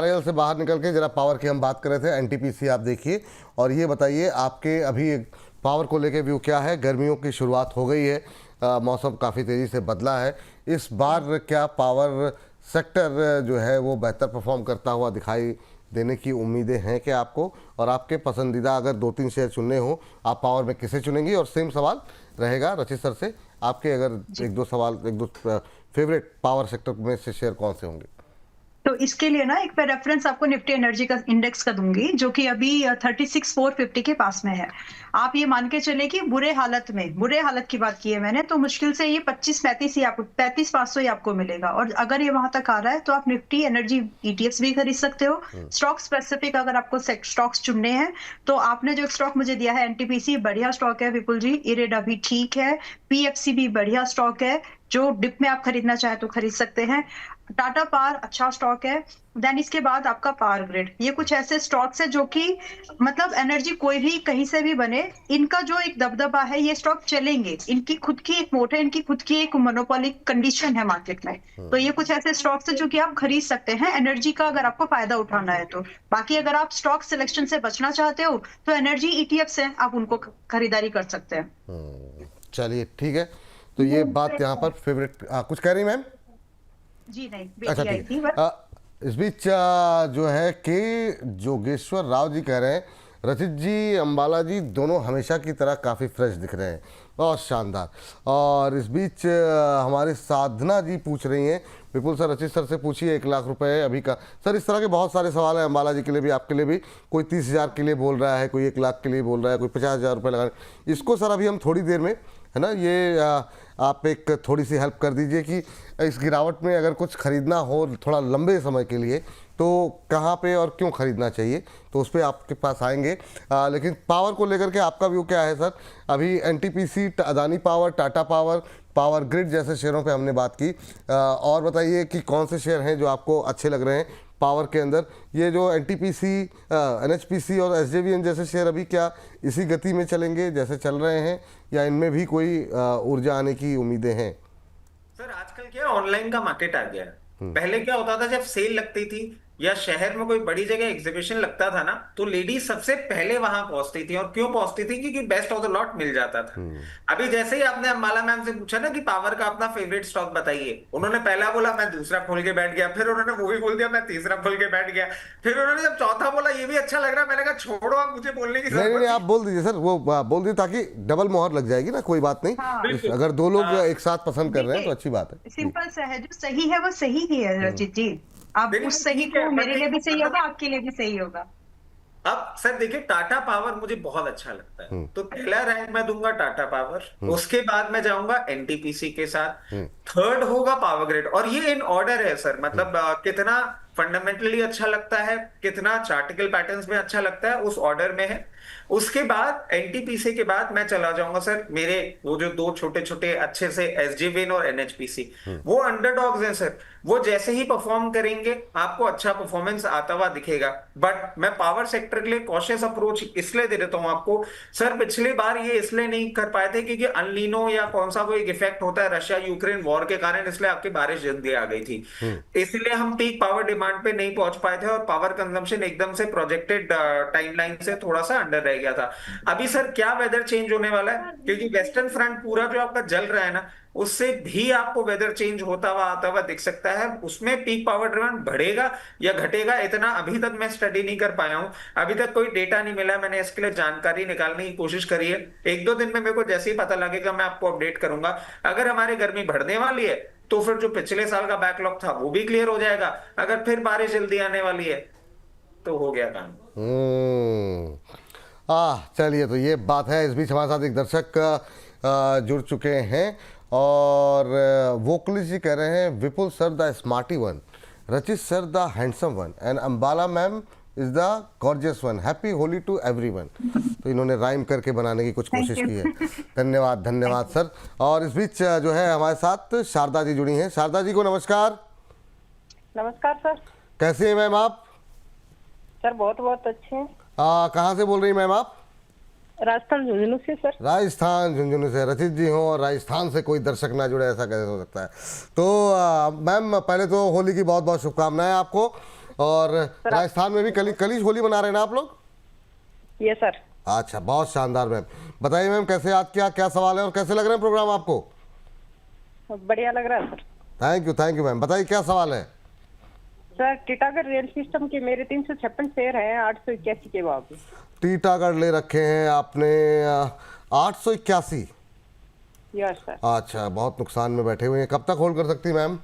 RIL से बाहर निकल के जरा पावर की हम बात कर रहे थे, NTPC आप देखिए और ये बताइए आपके अभी पावर को लेके व्यू क्या है। गर्मियों की शुरुआत हो गई है, मौसम काफ़ी तेज़ी से बदला है। इस बार क्या पावर सेक्टर जो है वो बेहतर परफॉर्म करता हुआ दिखाई देने की उम्मीदें हैं क्या आपको? और आपके पसंदीदा अगर 2-3 शेयर चुनने हो, आप पावर में किसे चुनेंगी? और सेम सवाल रहेगा रचित सर से, आपके अगर एक दो फेवरेट पावर सेक्टर में से शेयर कौन से होंगे? तो इसके लिए ना एक मैं रेफरेंस आपको निफ्टी एनर्जी का इंडेक्स का दूंगी, जो कि अभी 36,450 के पास में है। आप ये मान के चले कि बुरे हालत की बात की है मैंने, तो मुश्किल से ये 25-35 ही आपको 35,500 ही आपको मिलेगा। और अगर ये वहां तक आ रहा है तो आप निफ्टी एनर्जी ETFs भी खरीद सकते हो। स्टॉक स्पेसिफिक अगर आपको स्टॉक्स चुनने हैं तो आपने जो स्टॉक मुझे दिया है NTPC बढ़िया स्टॉक है विपुल जी, इरेड अभी ठीक है, PFC भी बढ़िया स्टॉक है, जो डिप में आप खरीदना चाहे तो खरीद सकते हैं। टाटा पावर अच्छा स्टॉक है। देन इसके बाद आपका पावर ग्रिड, ये कुछ ऐसे स्टॉक्स है जो कि मतलब एनर्जी कोई भी कहीं से भी बने, इनका जो एक दबदबा है, ये स्टॉक चलेंगे। इनकी खुद की एक मोट है, इनकी खुद की एक मोनोपोली कंडीशन है मार्केट में। तो ये कुछ ऐसे स्टॉक्स है जो कि आप खरीद सकते हैं एनर्जी का, अगर आपको फायदा उठाना है तो। बाकी अगर आप स्टॉक सिलेक्शन से बचना चाहते हो तो एनर्जी ETFs है, आप उनको खरीदारी कर सकते हैं। चलिए ठीक है, तो ये बात यहाँ पर फेवरेट कुछ कह रही मैम? जी नहीं, अच्छा बेटी आई ठीक थी है। बस। इस बीच जो है के जोगेश्वर राव जी कह रहे हैं, रचित जी, अंबाला जी दोनों हमेशा की तरह काफ़ी फ्रेश दिख रहे हैं, बहुत शानदार। और इस बीच हमारी साधना जी पूछ रही हैं, विपुल सर रचित सर से पूछिए 1 लाख रुपए अभी का। सर इस तरह के बहुत सारे सवाल हैं अंबाला जी के लिए भी, आपके लिए भी। कोई 30,000 के लिए बोल रहा है, कोई 1 लाख के लिए बोल रहा है, कोई 50,000 रुपये लगाने। इसको सर अभी हम थोड़ी देर में, है ना, ये आप एक थोड़ी सी हेल्प कर दीजिए कि इस गिरावट में अगर कुछ खरीदना हो थोड़ा लंबे समय के लिए तो कहाँ पे और क्यों खरीदना चाहिए, तो उस पर आपके पास आएंगे। लेकिन पावर को लेकर के आपका व्यू क्या है सर? अभी NTPC, Adani power, Tata power, power grid जैसे शेयरों पे हमने बात की। और बताइए कि कौन से शेयर हैं जो आपको अच्छे लग रहे हैं पावर के अंदर? ये जो NTPC, NHPC और SJVN जैसे शेयर अभी क्या इसी गति में चलेंगे जैसे चल रहे हैं, या इनमें भी कोई ऊर्जा आने की उम्मीदें हैं? सर आजकल क्या ऑनलाइन का मार्केट आ गया है। पहले क्या होता था, जब सेल लगती थी या शहर में कोई बड़ी जगह एग्जीबिशन लगता था ना, तो लेडीज सबसे पहले वहां पहुंचती थी। और क्यों पहुंचती थी? क्योंकि बेस्ट ऑफ द लॉट मिल जाता था। अभी जैसे ही आपने अंबाला मैम से पूछा ना कि पावर का अपना फेवरेट स्टॉक बताइए, उन्होंने पहला बोला मैं दूसरा खोल के बैठ गया, फिर उन्होंने वो भी बोल दिया मैं तीसरा खोल के बैठ गया, फिर उन्होंने जब चौथा बोला ये भी अच्छा लग रहा है, मैंने कहा छोड़ो आप मुझे बोलने की जरूरत नहीं, आप बोल दीजिए सर, वो बोल दीजिए ताकि डबल मोहर लग जाएगी ना, कोई बात नहीं। हाँ। अगर 2 लोग एक साथ पसंद कर रहे हैं तो अच्छी बात है। सिंपल सा है, जो सही है वो सही ही है रचित जी। आप देखिए, उस सही ठीक है, को मेरे लिए भी सही मतलब- होगा, आपके लिए भी सही होगा। अब सर देखिए, टाटा पावर मुझे बहुत अच्छा लगता है, तो पहला रैंक मैं दूंगा टाटा पावर, उसके बाद मैं जाऊंगा एनटीपीसी के साथ, थर्ड होगा पावर ग्रिड। और ये इन ऑर्डर है सर, मतलब कितना फंडामेंटली अच्छा लगता है, कितना चार्टिकल पैटर्न्स में अच्छा लगता है, उस ऑर्डर में है। उसके बाद एनटीपीसी के बाद मैं चला जाऊंगा सर, मेरे वो जो दो छोटे छोटे अच्छे से एसजी विन और एनएचपीसी, वो अंडरडॉग्स हैं सर। वो जैसे ही परफॉर्म करेंगे आपको अच्छा परफॉर्मेंस आता हुआ दिखेगा। बट मैं पावर सेक्टर के लिए कॉशियस अप्रोच इसलिए दे देता हूं आपको सर, पिछली बार ये इसलिए नहीं कर पाए थे क्योंकि अनलीनो या कौन सा वो एक इफेक्ट होता है रशिया यूक्रेन वॉर के कारण, इसलिए आपकी बारिश जल्दी आ गई थी, इसलिए हम पीक पावर डिमांड पे नहीं पहुंच पाए थे और पावर कंजम्पशन एकदम से प्रोजेक्टेड टाइमलाइन से थोड़ा सा अंडर रह गया था। अभी सर क्या वेदर चेंज होने वाला है, क्योंकि वेस्टर्न फ्रंट पूरा जो आपका जल रहा है ना, उससे भी आपको वेदर चेंज होता हुआ आता हुआ दिख सकता है। उसमें पीक पावर डिमांड बढ़ेगा या घटेगा, इतना अभी तक मैं स्टडी नहीं कर पाया हूं, अभी तक कोई डेटा नहीं मिला। मैंने इसके लिए जानकारी निकालने की कोशिश करी है, एक दो दिन में मेरे को जैसे ही पता लगेगा मैं आपको अपडेट करूंगा। अगर हमारी गर्मी बढ़ने वाली है तो फिर जो पिछले साल का बैकलॉग था वो भी क्लियर हो जाएगा, अगर फिर बारिश जल्दी आने वाली है तो हो गया काम। चलिए, तो ये बात है। इस बीच हमारे साथ एक दर्शक जुड़ चुके हैं और वोकली जी कह रहे हैं, Vipul sir the smarty one, Rachit sir the handsome one and Ambala ma'am is the gorgeous one, happy Holi to everyone. तो इन्होंने राइम करके बनाने की कुछ कोशिश की है। धन्यवाद, धन्यवाद सर। और इस बीच जो है हमारे साथ शारदा जी जुड़ी हैं। शारदा जी को नमस्कार। नमस्कार सर। कैसे हैं मैम आप? सर बहुत बहुत अच्छे हैं। कहाँ से बोल रही मैम आप? राजस्थान झुंझुनू से सर। राजस्थान झुंझुनू से रचित जी हो और राजस्थान से कोई दर्शक ना जुड़े, ऐसा कैसे हो सकता है? तो मैम पहले तो होली की बहुत बहुत शुभकामनाएं आपको। और राजस्थान में भी कल होली मना रहे हैं ना आप लोग? ये सर। अच्छा, बहुत शानदार मैम। बताइए मैम, कैसे याद किया, क्या सवाल है और कैसे लग रहे हैं प्रोग्राम आपको? बढ़िया लग रहा है सर। Thank you ma'am. बताइए क्या सवाल है? सर टीटागढ़ रेल सिस्टम के मेरे 356 शेयर हैं 881 के भाव पे। टीटागढ़ ले रखे हैं आपने 881? Yes sir. अच्छा, बहुत नुकसान में बैठे हुए हैं। कब तक होल्ड कर सकती मैम?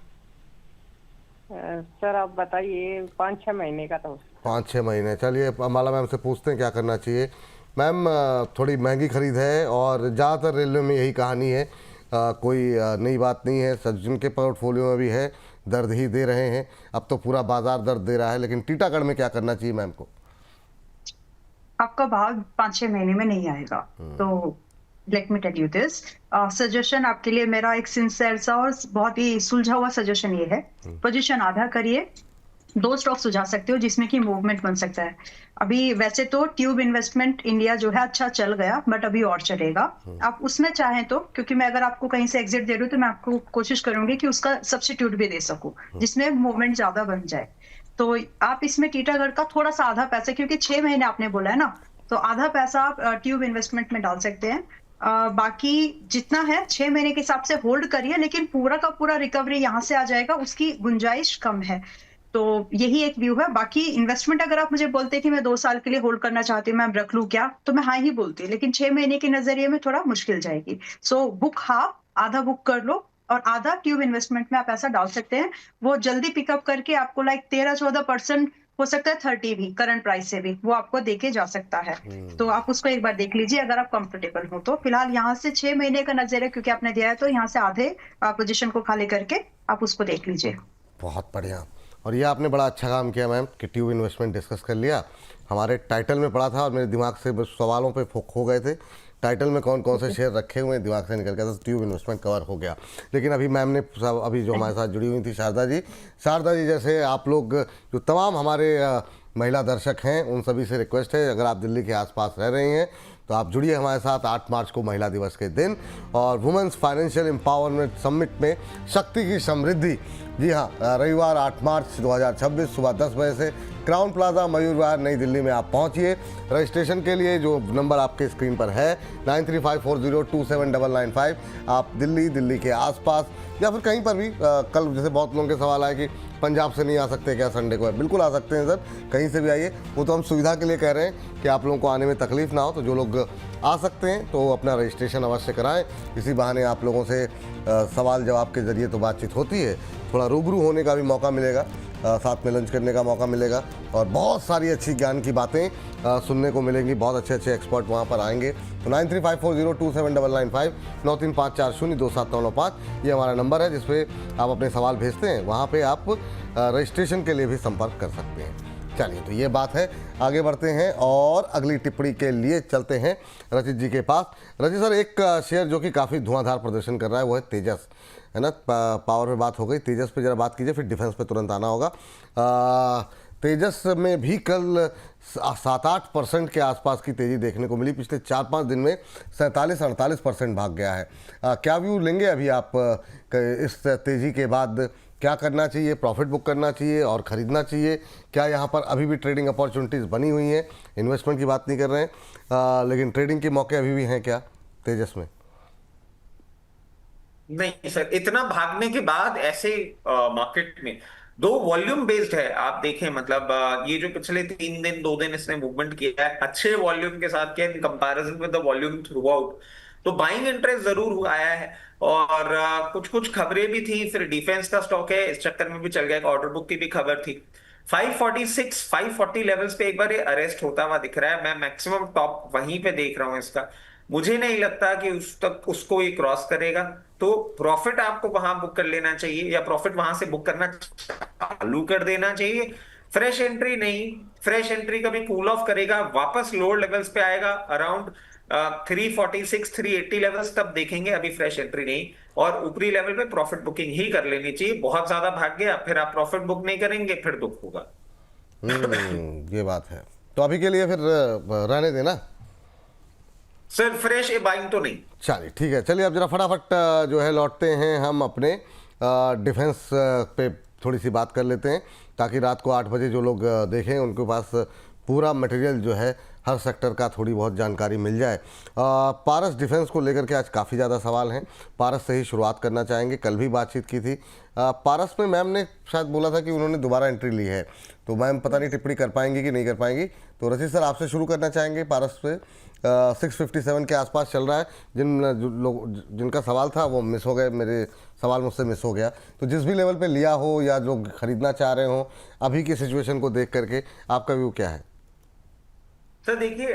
सर आप बताइए, 5-6 महीने का तो। 5-6 महीने। चलिए अंबाला मैम से पूछते हैं क्या करना चाहिए। मैम थोड़ी महंगी खरीद है और ज़्यादातर रेलवे में यही कहानी है, कोई नई बात नहीं है। सज्जन के पोर्टफोलियो में भी है, दर्द ही दे रहे हैं। अब तो पूरा बाजार दर्द दे रहा है, लेकिन टीटागढ़ में क्या करना चाहिए मैम को? आपका भाव 5-6 महीने में नहीं आएगा, तो let me tell you this suggestion आपके लिए मेरा एक सिंसियर सा और बहुत ही सुलझा हुआ सजेशन ये है, पोजीशन आधा करिए, 2 स्टॉक सुझा सकते हो जिसमें कि मूवमेंट बन सकता है। अभी वैसे तो ट्यूब इन्वेस्टमेंट इंडिया जो है अच्छा चल गया, बट अभी और चलेगा। आप उसमें चाहें तो, क्योंकि मैं अगर आपको कहीं से एग्जिट दे रही हूँ तो मैं आपको कोशिश करूंगी कि उसका सब्स्टिट्यूट भी दे सकूं जिसमें मूवमेंट ज्यादा बन जाए। तो आप इसमें टीटागढ़ का थोड़ा सा आधा पैसा, क्योंकि 6 महीने आपने बोला है ना, तो आधा पैसा आप ट्यूब इन्वेस्टमेंट में डाल सकते हैं। बाकी जितना है 6 महीने के हिसाब से होल्ड करिए, लेकिन पूरा का पूरा रिकवरी यहाँ से आ जाएगा, उसकी गुंजाइश कम है। तो यही एक व्यू है। बाकी इन्वेस्टमेंट अगर आप मुझे बोलते कि मैं 2 साल के लिए होल्ड करना चाहती हूँ, मैं रख लूं क्या, तो मैं हाँ ही बोलती, लेकिन 6 महीने के नजरिए में थोड़ा मुश्किल जाएगी। सो बुक हाफ, आधा बुक कर लो और आधा ट्यूब इन्वेस्टमेंट में आप ऐसा डाल सकते हैं। वो जल्दी पिकअप करके आपको लाइक 13-14% हो सकता है, 30 भी करंट प्राइस से भी वो आपको देके जा सकता है। तो आप उसको एक बार देख लीजिए अगर आप कंफर्टेबल हो तो। फिलहाल यहाँ से 6 महीने का नजरिया क्योंकि आपने दिया है, तो यहाँ से आधे पोजीशन को खाली करके आप उसको देख लीजिए। बहुत बढ़िया। और ये आपने बड़ा अच्छा काम किया मैम कि ट्यूब इन्वेस्टमेंट डिस्कस कर लिया। हमारे टाइटल में पड़ा था और मेरे दिमाग से बस सवालों पे खो गए थे, टाइटल में कौन कौन से शेयर रखे हुए हैं दिमाग से निकल गया था, ट्यूब इन्वेस्टमेंट कवर हो गया। लेकिन अभी मैम ने अभी जो हमारे साथ जुड़ी हुई थी शारदा जी जैसे आप लोग जो तमाम हमारे महिला दर्शक हैं उन सभी से रिक्वेस्ट है, अगर आप दिल्ली के आसपास रह रही हैं तो आप जुड़िए हमारे साथ 8 मार्च को महिला दिवस के दिन और वुमेन्स फाइनेंशियल एम्पावरमेंट समिट में शक्ति की समृद्धि। जी हाँ, रविवार 8 मार्च 2026 सुबह 10 बजे से क्राउन प्लाजा मयूर विहार नई दिल्ली में आप पहुंचिए। रजिस्ट्रेशन के लिए जो नंबर आपके स्क्रीन पर है 9354027995, आप दिल्ली के आसपास या फिर कहीं पर भी कल जैसे बहुत लोगों के सवाल आए कि पंजाब से नहीं आ सकते क्या संडे को? है बिल्कुल आ सकते हैं सर, कहीं से भी आइए। वो तो हम सुविधा के लिए कह रहे हैं कि आप लोगों को आने में तकलीफ ना हो, तो जो लोग आ सकते हैं तो अपना रजिस्ट्रेशन अवश्य कराएं। इसी बहाने आप लोगों से सवाल जवाब के जरिए तो बातचीत होती है, थोड़ा रूबरू होने का भी मौका मिलेगा। साथ में लंच करने का मौका मिलेगा और बहुत सारी अच्छी ज्ञान की बातें सुनने को मिलेंगी। बहुत अच्छे अच्छे एक्सपर्ट वहाँ पर आएंगे। तो 9354027995 9354027995 ये हमारा नंबर है जिसपे आप अपने सवाल भेजते हैं। वहाँ पे आप रजिस्ट्रेशन के लिए भी संपर्क कर सकते हैं। चलिए, तो ये बात है। आगे बढ़ते हैं और अगली टिप्पणी के लिए चलते हैं रचित जी के पास। रचित सर, एक शेयर जो कि काफ़ी धुआंधार प्रदर्शन कर रहा है वो है तेजस, है ना। पावर पे बात हो गई, तेजस पे जरा बात कीजिए, फिर डिफेंस पे तुरंत आना होगा। तेजस में भी कल 7-8% के आसपास की तेज़ी देखने को मिली। पिछले 4-5 दिन में 47-48% भाग गया है। क्या व्यू लेंगे अभी आप इस तेज़ी के बाद? क्या करना चाहिए? प्रॉफिट बुक करना चाहिए और ख़रीदना चाहिए? क्या यहाँ पर अभी भी ट्रेडिंग अपॉर्चुनिटीज़ बनी हुई हैं? इन्वेस्टमेंट की बात नहीं कर रहे हैं, लेकिन ट्रेडिंग के मौके अभी भी हैं क्या तेजस में? नहीं सर, इतना भागने के बाद ऐसे मार्केट में दो वॉल्यूम बेस्ड है। आप देखें मतलब ये जो पिछले 3 दिन 2 दिन इसने मूवमेंट किया है, अच्छे वॉल्यूम के साथ किया in comparison with the volume through out, तो बाइंग इंटरेस्ट जरूर हुआ आया है। और कुछ कुछ खबरें भी थी, फिर डिफेंस का स्टॉक है, इस चक्कर में भी चल गया। ऑर्डर बुक की भी खबर थी। 546 540 लेवल्स पे एक बार ये अरेस्ट होता हुआ दिख रहा है। मैं मैक्सिमम टॉप वहीं पे देख रहा हूं इसका। मुझे नहीं लगता कि उस तक उसको ये क्रॉस करेगा, तो प्रॉफिट आपको वहां बुक कर लेना चाहिए या प्रॉफिट वहां से बुक करना चालू कर देना चाहिए। फ्रेश एंट्री नहीं, फ्रेश एंट्री कभी कूल ऑफ करेगा, वापस लोअर लेवल्स पे आएगा अराउंड 346 380 लेवल्स, तब देखेंगे। अभी फ्रेश एंट्री नहीं, और ऊपरी लेवल पे प्रॉफिट बुकिंग ही कर लेनी चाहिए। बहुत ज्यादा भाग गया फिर आप प्रॉफिट बुक नहीं करेंगे, फिर दुख होगा। ये बात है। तो अभी के लिए फिर रहने देना सर, फ्रेश ए बाइंग तो नहीं। चलिए ठीक है। चलिए अब जरा फटाफट जो है लौटते हैं हम अपने डिफेंस पे थोड़ी सी बात कर लेते हैं, ताकि रात को 8 बजे जो लोग देखें उनके पास पूरा मटेरियल जो है हर सेक्टर का थोड़ी बहुत जानकारी मिल जाए। पारस डिफेंस को लेकर के आज काफ़ी ज़्यादा सवाल हैं। पारस से ही शुरुआत करना चाहेंगे। कल भी बातचीत की थी पारस में, मैम ने शायद बोला था कि उन्होंने दोबारा एंट्री ली है, तो मैम पता नहीं टिप्पणी कर पाएंगी कि नहीं कर पाएंगी। तो रचित सर, आपसे शुरू करना चाहेंगे पारस पे। 657 के आसपास चल रहा है। जिनका सवाल था वो मिस हो गए, मेरे सवाल मुझसे मिस हो गया। तो जिस भी लेवल पे लिया हो या लोग खरीदना चाह रहे हो, अभी की सिचुएशन को देख करके आपका व्यू क्या है? सर देखिए,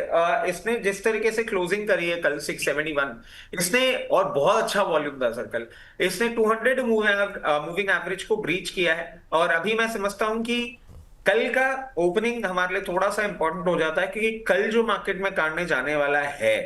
इसने जिस तरीके से क्लोजिंग करी है कल 671, इसने, और बहुत अच्छा वॉल्यूम था सर कल, इसने 200 मूविंग एवरेज को ब्रीच किया है। और अभी मैं समझता हूं कि कल का ओपनिंग हमारे लिए थोड़ा सा इंपॉर्टेंट हो जाता है, क्योंकि कल जो मार्केट में कार्नेज आने वाला है,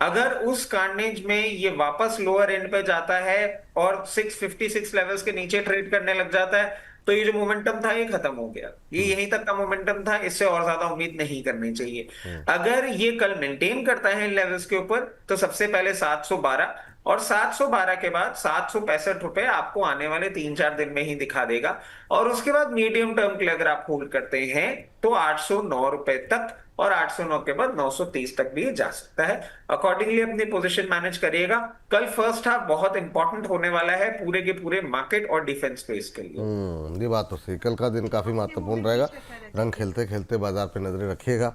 अगर उस कार्नेज में ये वापस लोअर एंड पे जाता है और 656 लेवल्स के नीचे ट्रेड करने लग जाता है, तो ये जो मोमेंटम था ये खत्म हो गया। ये यहीं तक का मोमेंटम था, इससे और ज्यादा उम्मीद नहीं करनी चाहिए। अगर ये कल मेंटेन करता है इन लेवल्स के ऊपर, तो सबसे पहले 712, और 712 के बाद 765 रुपए आपको आने वाले 3-4 दिन में ही दिखा देगा। और उसके बाद मीडियम टर्म के लिए अगर आप होल्ड करते हैं तो 809 रुपए तक, और 809 के बाद 930 तक भी जा सकता है। अकॉर्डिंगली अपनी पोजीशन मैनेज करिएगा। कल फर्स्ट हाफ बहुत इंपॉर्टेंट होने वाला है पूरे के पूरे मार्केट और डिफेंस स्पेस के लिए। ये बात तो सही। कल का दिन काफ़ी महत्वपूर्ण रहेगा। रंग खेलते खेलते बाजार पे नजरें रखिएगा,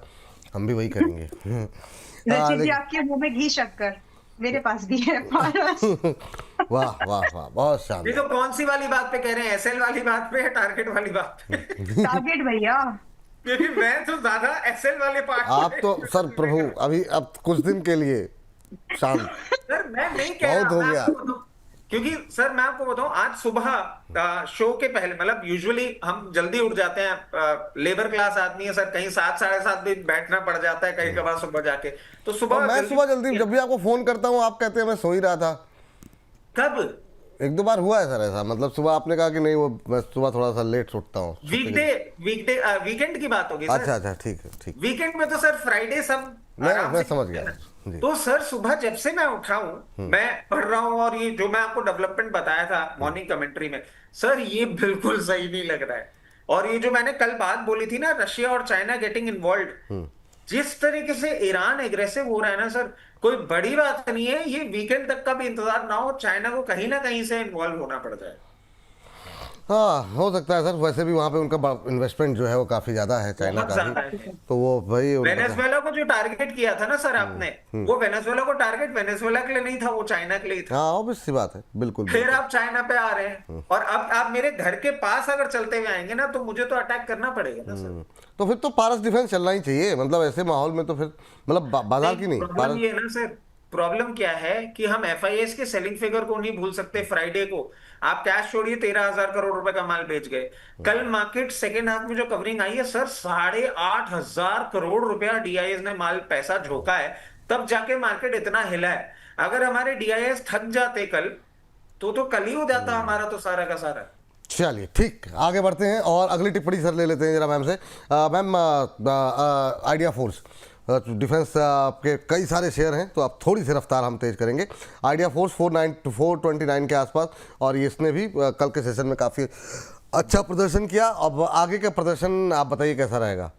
हम भी वही करेंगे। रचित जी, आपके मुंह में घी शक्कर, मेरे पास भी है पारस। वाह वाह वाह, बहुत शानदार। ये तो कौन सी वाली बात पे कह रहे हैं, एसएल वाली बात पे या टारगेट वाली बात पे? टारगेट भैया, क्योंकि मैं तो ज्यादा एसएल वाले पार्ट आप तो सर प्रभु अभी अब कुछ दिन के लिए शांत। सर मैं नहीं कह बहुत हो रहा, गया। क्योंकि सर मैं आपको बताऊं, आज सुबह शो के पहले, मतलब यूजुअली हम जल्दी उठ जाते हैं, लेबर क्लास आदमी है सर, कहीं 7 साढ़े 7 भी बैठना पड़ जाता है कहीं कभार सुबह जाके। तो सुबह मैं सुबह जल्दी, जब भी आपको फोन करता हूँ आप कहते हैं मैं सो ही रहा था। कब? 1-2 बार हुआ है सर ऐसा, मतलब सुबह आपने कहा कि नहीं वो मैं सुबह थोड़ा सा लेट उठता हूँ। वीकेंड की बात होगी सर। अच्छा अच्छा, ठीक है ठीक। वीकेंड में तो सर फ्राइडे सब मैं समझ गया जी। तो सर सुबह जब से मैं उठा हूं, मैं पढ़ रहा हूं, और ये जो मैं आपको डेवलपमेंट बताया था मॉर्निंग कमेंट्री में, सर ये बिल्कुल सही नहीं लग रहा है। और ये जो मैंने कल बात बोली थी ना, रशिया और चाइना गेटिंग इन्वॉल्व, जिस तरीके से ईरान एग्रेसिव हो रहा है ना सर, कोई बड़ी बात नहीं है। ये वीकेंड तक का भी इंतजार ना हो, चाइना को कहीं ना कहीं से इन्वॉल्व होना पड़ जाए। हाँ हो सकता है सर, वैसे भी वहाँ पे उनका इन्वेस्टमेंट जो है वो काफ़ी ज़्यादा है चाइना बहुत का ज्यादा भी, है। तो वो भाई वेनेजुएला को जो टारगेट किया था ना सर आपने, वो वेनेजुएला को टारगेट वेनेजुएला के लिए नहीं था, वो चाइना के लिए था। हाँ ऑब्वियस सी बात है, बिल्कुल फिर बिल्कुल। आप चाइना पे आ रहे हैं, और अब आप मेरे घर के पास अगर चलते हुए आएंगे ना, तो मुझे तो अटैक करना पड़ेगा ना सर। तो फिर तो पारस डिफेंस चलना ही चाहिए, मतलब ऐसे माहौल में तो फिर मतलब बाजार की नहीं प्रॉब्लम पारस। ये है ना सर, प्रॉब्लम क्या है कि हम एफआईएस के सेलिंग फिगर को नहीं भूल सकते। फ्राइडे को आप कैश छोड़िए 13,000 करोड़ रुपए का माल बेच गए। कल मार्केट सेकेंड हाफ में जो कवरिंग आई है सर, 8,500 करोड़ रुपया डीआईएस ने माल पैसा झोंका है, तब जाके मार्केट इतना हिला है। अगर हमारे डीआईएस थक जाते कल, तो कल ही हो जाता हमारा तो सारा का सारा। चलिए ठीक, आगे बढ़ते हैं और अगली टिप्पणी सर ले लेते हैं जरा मैम से। मैम आइडिया फोर्स डिफेंस के कई सारे शेयर हैं, तो अब थोड़ी सी रफ्तार हम तेज करेंगे। आइडिया फोर्स 429 के आसपास, और ये इसने भी कल के सेशन में काफ़ी अच्छा प्रदर्शन किया। अब आगे का प्रदर्शन आप बताइए कैसा रहेगा।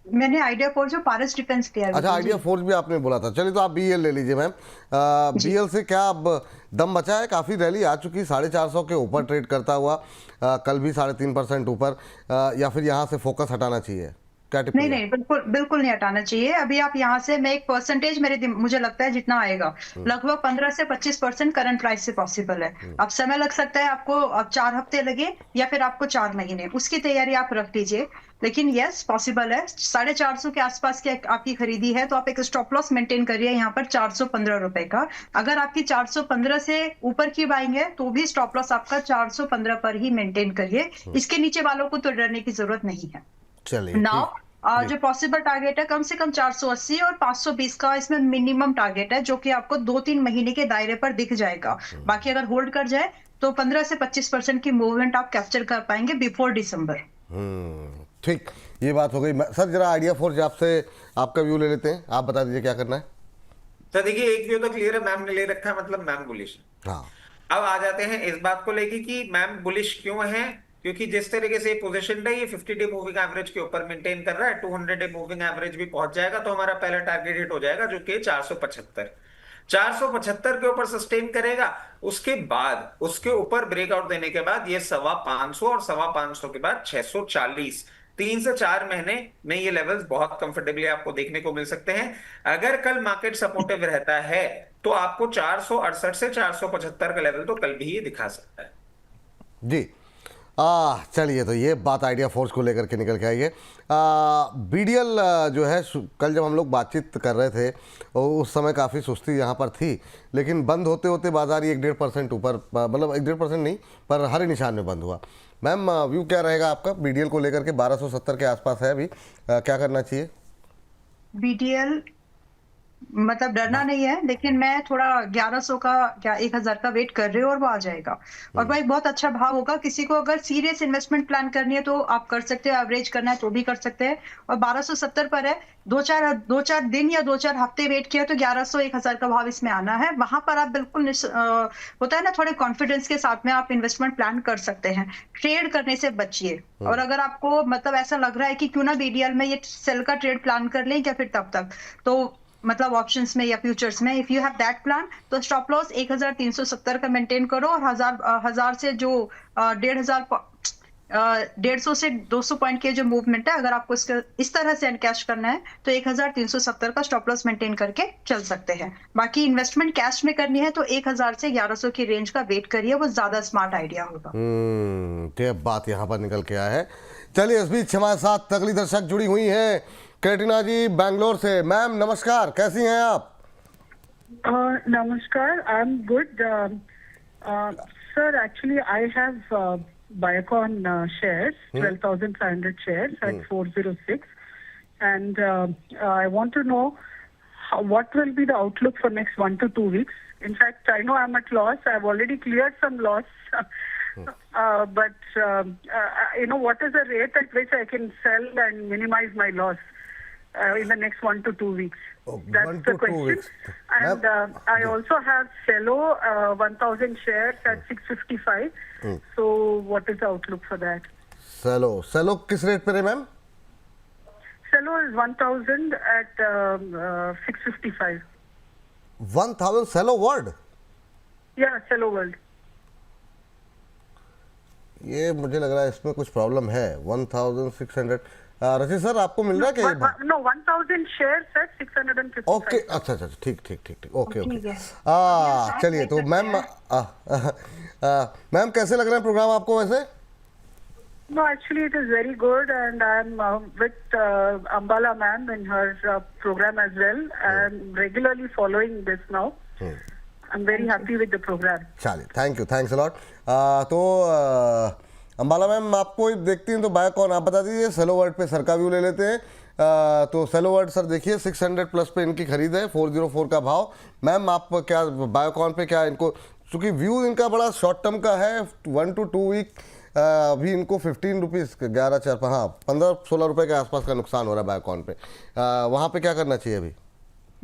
मैंने आइडिया फोर्स जो पारस डिफेंस किया है। अच्छा आइडिया फोर्स भी आपने बोला था, चलिए तो आप बीएल ले लीजिए मैम। बीएल से क्या अब दम बचा है? काफ़ी रैली आ चुकी, 450 के ऊपर ट्रेड करता हुआ, कल भी 3.5% ऊपर, या फिर यहाँ से फोकस हटाना चाहिए? क्या टिप्पणी नहीं है? नहीं, बिल्कुल बिल्कुल नहीं हटाना चाहिए। अभी आप यहाँ से, मैं एक परसेंटेज मुझे लगता है जितना आएगा, लगभग 15 से 25% करंट प्राइस से पॉसिबल है। अब समय लग सकता है आपको, अब 4 हफ्ते लगे या फिर आपको 4 महीने, उसकी तैयारी आप रख लीजिए। लेकिन यस पॉसिबल है। 450 के आसपास की आपकी खरीदी है, तो आप एक स्टॉप लॉस मेंटेन करिए यहाँ पर 415 रुपए का। अगर आपकी 415 से ऊपर की बाइंग है, तो भी स्टॉप लॉस आपका 415 पर ही मेंटेन करिए। इसके नीचे वालों को तो डरने की जरूरत नहीं है। चलिए नाउ ठीक। जो पॉसिबल टारगेट है, कम से कम 480 और 520 का इसमें मिनिमम टारगेट है, जो कि आपको 2-3 महीने के दायरे पर दिख जाएगा। बाकी अगर होल्ड कर जाए तो 15 से 25% की मूवमेंट आप कैप्चर कर पाएंगे बिफोर दिसंबर। ठीक, ये बात हो गई। सर जरा आइडिया फोर्स आपसे आपका व्यू ले लेते हैं, आप बता दीजिए क्या करना है। तो देखिए, एक व्यू तो क्लियर है, मैम ने ले रखा है, मतलब मैम बुलिश है। हाँ अब आ जाते हैं इस बात को लेके कि मैम बुलिश क्यों है। क्योंकि जिस तरीके से पोजीशन है, ये 50 डे मूविंग एवरेज के ऊपर मेंटेन कर रहा है, 200 डे मूविंग एवरेज भी पहुंच जाएगा, तो हमारा पहला टारगेट हिट हो जाएगा, जो कि 475 के ऊपर सस्टेन करेगा। उसके बाद उसके ऊपर ब्रेकआउट देने के बाद ये 525 और 525 के बाद 640, 3 से 4 महीने में ये लेवल्स बहुत कंफर्टेबली आपको देखने को मिल सकते हैं। अगर कल मार्केट सपोर्टिव रहता है, तो आपको 468 से 475 का लेवल तो कल भी ये दिखा सकता है जी। चलिए, तो ये बात आइडिया फोर्स को लेकर के निकल के आई है। बीडीएल जो है, कल जब हम लोग बातचीत कर रहे थे उस समय काफ़ी सुस्ती यहाँ पर थी, लेकिन बंद होते होते बाजार ही 1-1.5% ऊपर, मतलब 1-1.5% नहीं पर हरे निशान में बंद हुआ। मैम व्यू क्या रहेगा आपका बीडीएल को लेकर के? 1270 के आसपास है अभी, क्या करना चाहिए? बीडीएल मतलब डरना नहीं है, लेकिन मैं थोड़ा 1100 का या 1000 का वेट कर रही हूँ, और वो आ जाएगा। और वो एक बहुत अच्छा भाव होगा। किसी को अगर सीरियस इन्वेस्टमेंट प्लान करनी है तो आप कर सकते हो, एवरेज करना है तो भी कर सकते हैं। और 1270 पर है, 2-4 दिन या 2-4 हफ्ते वेट किया तो 1100-1000 का भाव इसमें आना है। वहां पर आप बिल्कुल होता है ना, थोड़े कॉन्फिडेंस के साथ में आप इन्वेस्टमेंट प्लान कर सकते हैं। ट्रेड करने से बचिए। और अगर आपको मतलब ऐसा लग रहा है कि क्यों ना बीडीएल में ये सेल का ट्रेड प्लान कर लें, या फिर तब तक तो मतलब ऑप्शंस में या फ्यूचर्स में, if you have that plan, तो स्टॉप लॉस 1370 का मेंटेन करो। और हजार से जो 150 से 200 पॉइंट के जो मूवमेंट है, अगर आपको इस तरह से अनकैश करना है तो 1370 का स्टॉप लॉस मेंटेन करके चल सकते हैं। बाकी इन्वेस्टमेंट कैश में करनी है तो 1000 से 1100 की रेंज का वेट करिए, वो ज्यादा स्मार्ट आइडिया होगा। तो बात यहाँ पर निकल के आया है। चलिए, इस बीच हमारे साथ अगली दर्शक जुड़ी हुई हैं, कैटरीना जी बैंगलोर से। मैम नमस्कार, कैसी हैं आप? नमस्कार, I am good sir. Actually I have Biocon shares, 12,500 shares at 406, and I want to know what will be the outlook for next 1 to 2 weeks. In fact, I know I'm at loss. I've already cleared some loss, but what is the rate at which I can sell and minimize my loss in the next 1 to 2 weeks? That's the question. And I also have Cello 1,000 shares at 655. So what is the outlook for that? Cello किस rate पे है ma'am? Cello is 1,000 at 655. 1,000 Cello World? Yeah, Cello World. ये मुझे लग रहा है इसमें कुछ प्रॉब्लम है। 1600 रचित सर आपको मिल रहा है क्या ये भाव? No, 1,000 shares at 655. ओके, अच्छा अच्छा, ठीक ठीक ठीक ठीक, ओके ठीक है। ओके। चलिए तो मैम, मैम कैसे लग रहा है प्रोग्राम आपको वैसे? No, actually it is very good, and I'm with Ambala ma'am in her program as well. I'm regularly following this now. I'm very happy with the program. चलिए, thank you, thanks a lot. तो Ambala ma'am आपको देखती हैं तो Biocon आप बता दीजिए, सेलो word पे सर का व्यू ले लेते हैं। तो सेलो वर्ड सर देखिए 600 प्लस पे इनकी खरीद है, 404 का भाव। मैम आप क्या बायोकॉन पे क्या इनको, चूँकि व्यू इनका बड़ा शॉर्ट टर्म का है, 1 to 2 वीक, अभी इनको 15 रुपीज़ 11 हाँ 15-16 रुपये के आसपास का नुकसान हो रहा है बायोकॉन पे। वहाँ पे क्या करना चाहिए अभी?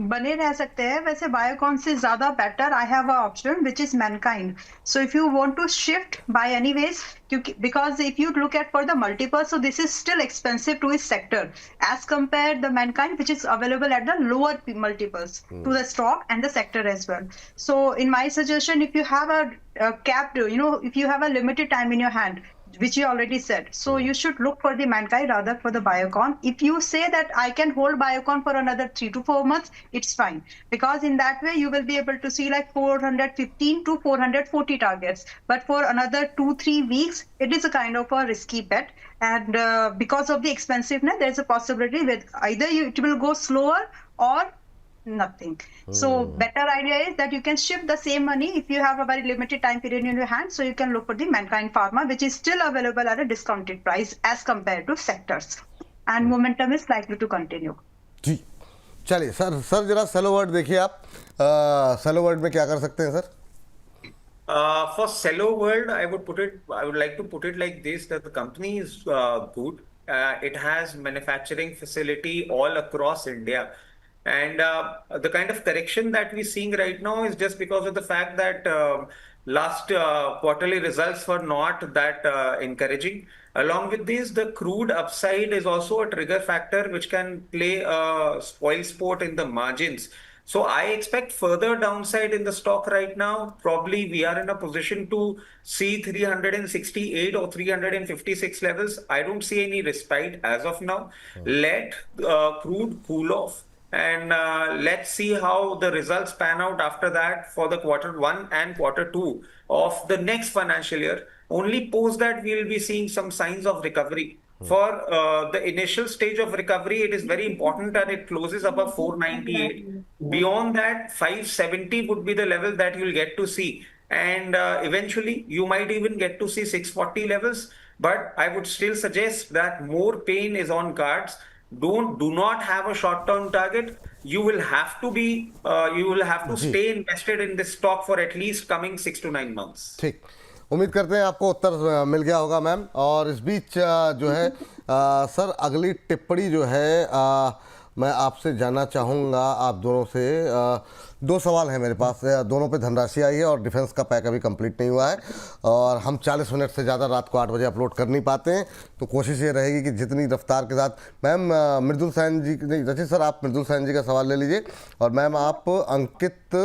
बने रह सकते हैं। वैसे बायोकॉन से ज्यादा better I have a option which is Mankind. So if you want to shift by anyways, क्योंकि because if you look at for the multiple, so this is still expensive to इस sector as compare the Mankind which is available at the lower multiples to the stock and the sector as well. So in my suggestion, if you have a capped, if you have a limited time in your hand, which you already said, so you should look for the Mankind rather for the Biocon. If you say that I can hold Biocon for another 3 to 4 months, it's fine, because in that way you will be able to see like 415 to 440 targets. But for another 2-3 weeks, it is a kind of a risky bet, and because of the expensiveness, there's a possibility with either it will go slower or nothing. So better idea is that you can shift the same money if you have a very limited time period in your hand, so you can look for the Mankind Pharma, which is still available at a discounted price as compared to sectors, and momentum is likely to continue. जी चलिए sir जरा सेलो word देखिए आप, सेलो word में क्या कर सकते हैं sir? For Cello World, I would like to put it like this, that the company is good. It has manufacturing facility all across India. And the kind of correction that we're seeing right now is just because of the fact that last quarterly results were not that encouraging. Along with this, the crude upside is also a trigger factor which can play a spoil sport in the margins. So I expect further downside in the stock right now. Probably we are in a position to see 368 or 356 levels. I don't see any respite as of now. Let crude cool off. And let's see how the results pan out after that for the Q1 and Q2 of the next financial year. Only post that we will be seeing some signs of recovery. For the initial stage of recovery, it is very important that it closes above 498. Beyond that, 570 would be the level that you'll get to see. And eventually, you might even get to see 640 levels. But I would still suggest that more pain is on cards. Do not have a short-term target. You will have to stay invested in this stock for at least coming 6 to 9 months. ठीक, उम्मीद करते हैं आपको उत्तर मिल गया होगा ma'am. और इस बीच जो है सर अगली टिप्पणी जो है मैं आपसे जानना चाहूँगा, आप दोनों से 2 सवाल हैं मेरे पास। दोनों पे धनराशि आई है और डिफेंस का पैक अभी कंप्लीट नहीं हुआ है, और हम 40 मिनट से ज़्यादा रात को 8 बजे अपलोड कर नहीं पाते हैं, तो कोशिश ये रहेगी कि जितनी रफ्तार के साथ। मैम मृदुल सैन जी, नहीं रचित सर आप मृदुल सैन जी का सवाल ले लीजिए, और मैम आप अंकित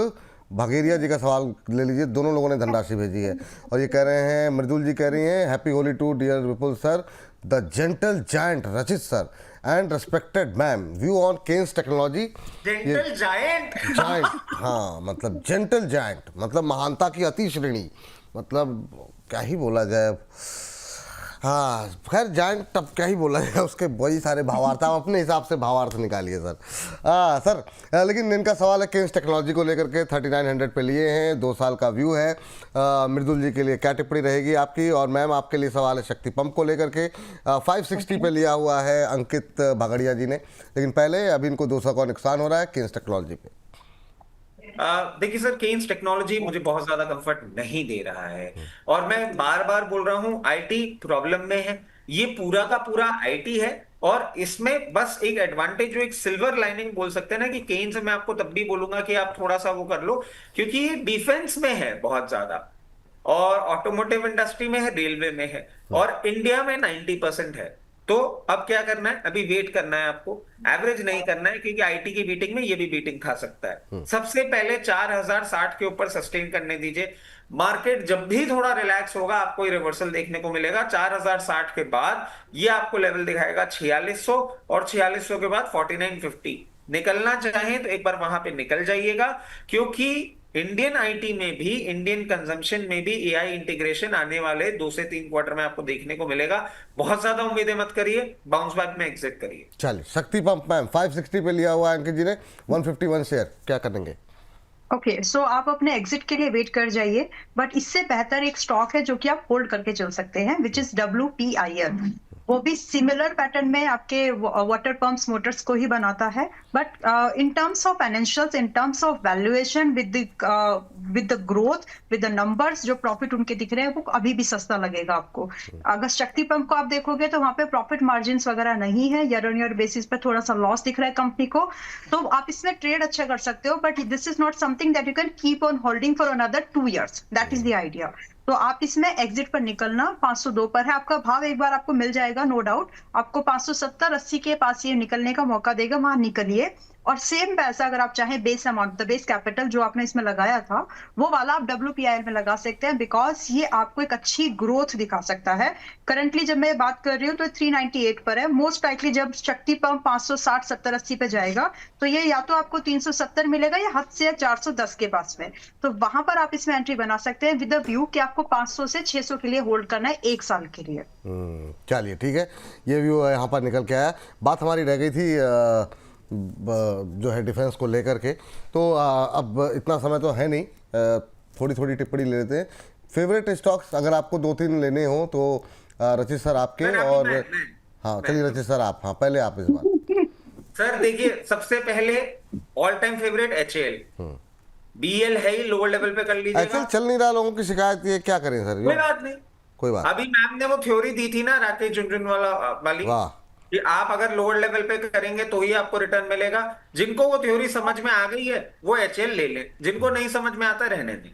भगेरिया जी का सवाल ले लीजिए। दोनों लोगों ने धनराशि भेजी है और ये कह रहे हैं, मृदुल जी कह रही हैं, happy Holi to dear Vipul sir, the gentle giant Rachit sir and respected ma'am, view on Kaynes technology. Gentle giant हाँ, मतलब जेंटल जायंट मतलब महानता की अति श्रेणी, मतलब क्या ही बोला जाए। हाँ खैर जायंट अब क्या ही बोला जाए, उसके वही सारे भावार्थ, आप अपने हिसाब से भावार्थ निकालिए सर। सर लेकिन इनका सवाल है केन्स टेक्नोलॉजी को लेकर के, 3900 पे लिए हैं, 2 साल का व्यू है। मृदुल जी के लिए क्या टिप्पणी रहेगी आपकी? और मैम आपके लिए सवाल है शक्ति पंप को लेकर के, 560 पे लिया हुआ है अंकित भागड़िया जी ने। लेकिन पहले अभी इनको 200 का नुकसान हो रहा है केन्स टेक्नोलॉजी पे। देखिए सर, केन्स टेक्नोलॉजी मुझे बहुत ज्यादा कंफर्ट नहीं दे रहा है, और मैं बार बार बोल रहा हूं आईटी प्रॉब्लम में है। ये पूरा का पूरा आईटी है, और इसमें बस एक एडवांटेज, जो एक सिल्वर लाइनिंग बोल सकते हैं ना, कि केन्स में आपको तब भी बोलूंगा कि आप थोड़ा सा वो कर लो, क्योंकि ये डिफेंस में है बहुत ज्यादा, और ऑटोमोटिव इंडस्ट्री में है, रेलवे में है, और इंडिया में 90% है। तो अब क्या करना है, अभी वेट करना है आपको, एवरेज नहीं करना है, क्योंकि आईटी की बीटिंग में ये भी बीटिंग खा सकता है। सबसे पहले 4060 के ऊपर सस्टेन करने दीजिए। मार्केट जब भी थोड़ा रिलैक्स होगा आपको ये रिवर्सल देखने को मिलेगा। 4060 के बाद ये आपको लेवल दिखाएगा 4600, और 4600 के बाद 4950। निकलना चाहें तो एक बार वहां पे निकल जाइएगा, क्योंकि इंडियन आईटी में भी, इंडियन कंजम्पशन में भी एआई इंटीग्रेशन आने वाले 2 से 3 क्वार्टर में आपको देखने को मिलेगा। बहुत ज्यादा उम्मीदें मत करिए, बाउंस बैक में एग्जिट करिए। चलिए, शक्ति पंप मैम 560 पे लिया हुआ है अंकित जी ने, 151 शेयर, क्या करेंगे? ओके, सो आप अपने एग्जिट के लिए वेट कर जाइए, बट इससे बेहतर एक स्टॉक है जो कि आप होल्ड करके चल सकते हैं, विच इज WPIL। वो भी सिमिलर पैटर्न में आपके वाटर पंप्स मोटर्स को ही बनाता है, but in terms of financials, in terms of valuation, with the growth, with the numbers, जो प्रॉफिट उनके दिख रहे हैं वो अभी भी सस्ता लगेगा आपको। अगर शक्ति पंप को आप देखोगे तो वहां पे प्रॉफिट मार्जिन वगैरह नहीं है, ईयर ऑन ईयर बेसिस पे थोड़ा सा लॉस दिख रहा है कंपनी को, तो आप इसमें ट्रेड अच्छा कर सकते हो, but this is not something that you can keep on holding for another 2 years। That is the idea. तो आप इसमें एग्जिट पर निकलना, 502 पर है आपका भाव, एक बार आपको मिल जाएगा, नो डाउट। आपको 570-80 के पास ये निकलने का मौका देगा, वहां निकलिए। और सेम पैसा अगर आप चाहें, base amount, the base capital जो आपने इसमें लगाया था, वो वाला आप WPIL में लगा सकते हैं, बिकॉज ये आपको एक अच्छी ग्रोथ दिखा सकता है। करंटली जब मैं बात कर रही हूँ तो 398 पर है। मोस्ट लाइकली जब शक्ति पंप 560, 70, 80 पे जाएगा तो ये या तो आपको 370 मिलेगा या हद से 410 के पास में, तो वहां पर आप इसमें एंट्री बना सकते हैं, विद द व्यू कि आपको 500 से 600 के लिए होल्ड करना है 1 साल के लिए। चलिए, ठीक है, ये व्यू यहाँ पर निकल के आया। बात हमारी रह गई थी जो है डिफेंस को लेकर के, तो अब इतना समय तो है नहीं, थोड़ी थोड़ी टिप्पणी ले लेते हैं। फेवरेट स्टॉक्स अगर आपको 2-3 लेने हो तो रचित सर आपके, और हाँ चलिए रचित सर आप, हाँ पहले आप इस बार। सर देखिए, सबसे पहले all time favourite HAL। BL है ही, लोअर लेवल पे कर लीजिएगा। एक्चुअली चल नहीं रहा, लोगों की शिकायत, ये क्या करें सर? कोई बात नहीं, कोई बात। अभी मैम ने वो थ्योरी दी थी ना, राकेश झुनझुनवाला वाली, वाह, कि आप अगर लोअर लेवल पे करेंगे तो ही आपको रिटर्न मिलेगा। जिनको वो थ्योरी समझ में आ गई है वो HAL ले ले, जिनको नहीं समझ में आता रहने दें।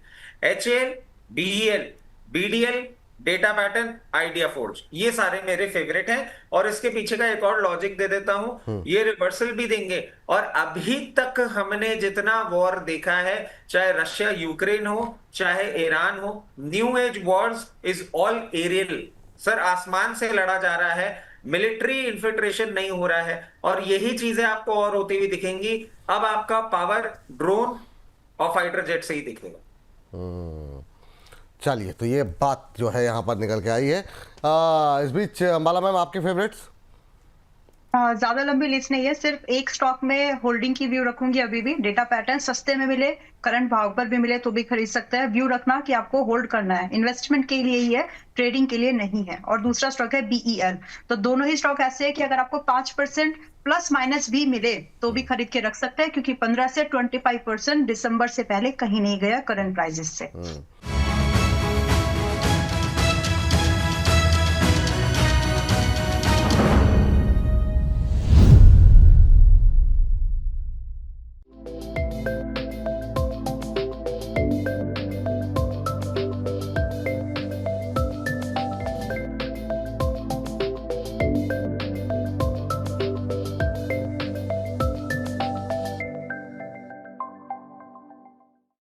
HAL, BEL, BDL, data pattern, idea forge, ये सारे मेरे फेवरेट हैं। और इसके पीछे का एक और लॉजिक दे देता हूं, ये रिवर्सल भी देंगे। और अभी तक हमने जितना वॉर देखा है, चाहे रशिया यूक्रेन हो, चाहे ईरान हो, new age wars is all aerial. Sir आसमान से लड़ा जा रहा है, मिलिट्री इन्फिल्ट्रेशन नहीं हो रहा है, और यही चीजें आपको और होती हुई दिखेंगी। अब आपका पावर ड्रोन और फाइटर जेट से ही दिखेगा। चलिए, तो ये बात जो है यहाँ पर निकल के आई है। इस बीच अंबाला मैम आपके फेवरेट्स? ज्यादा लंबी लिस्ट नहीं है, सिर्फ एक स्टॉक में होल्डिंग की व्यू रखूंगी अभी भी। डेटा पैटर्न सस्ते में मिले, करंट भाव पर भी मिले तो भी खरीद सकते हैं। व्यू रखना कि आपको होल्ड करना है, इन्वेस्टमेंट के लिए ही है, ट्रेडिंग के लिए नहीं है। और दूसरा स्टॉक है BEL। तो दोनों ही स्टॉक ऐसे है कि अगर आपको 5% प्लस माइनस भी मिले तो भी खरीद के रख सकते हैं, क्योंकि 15 से 25% दिसंबर से पहले कहीं नहीं गया करंट प्राइसेस से।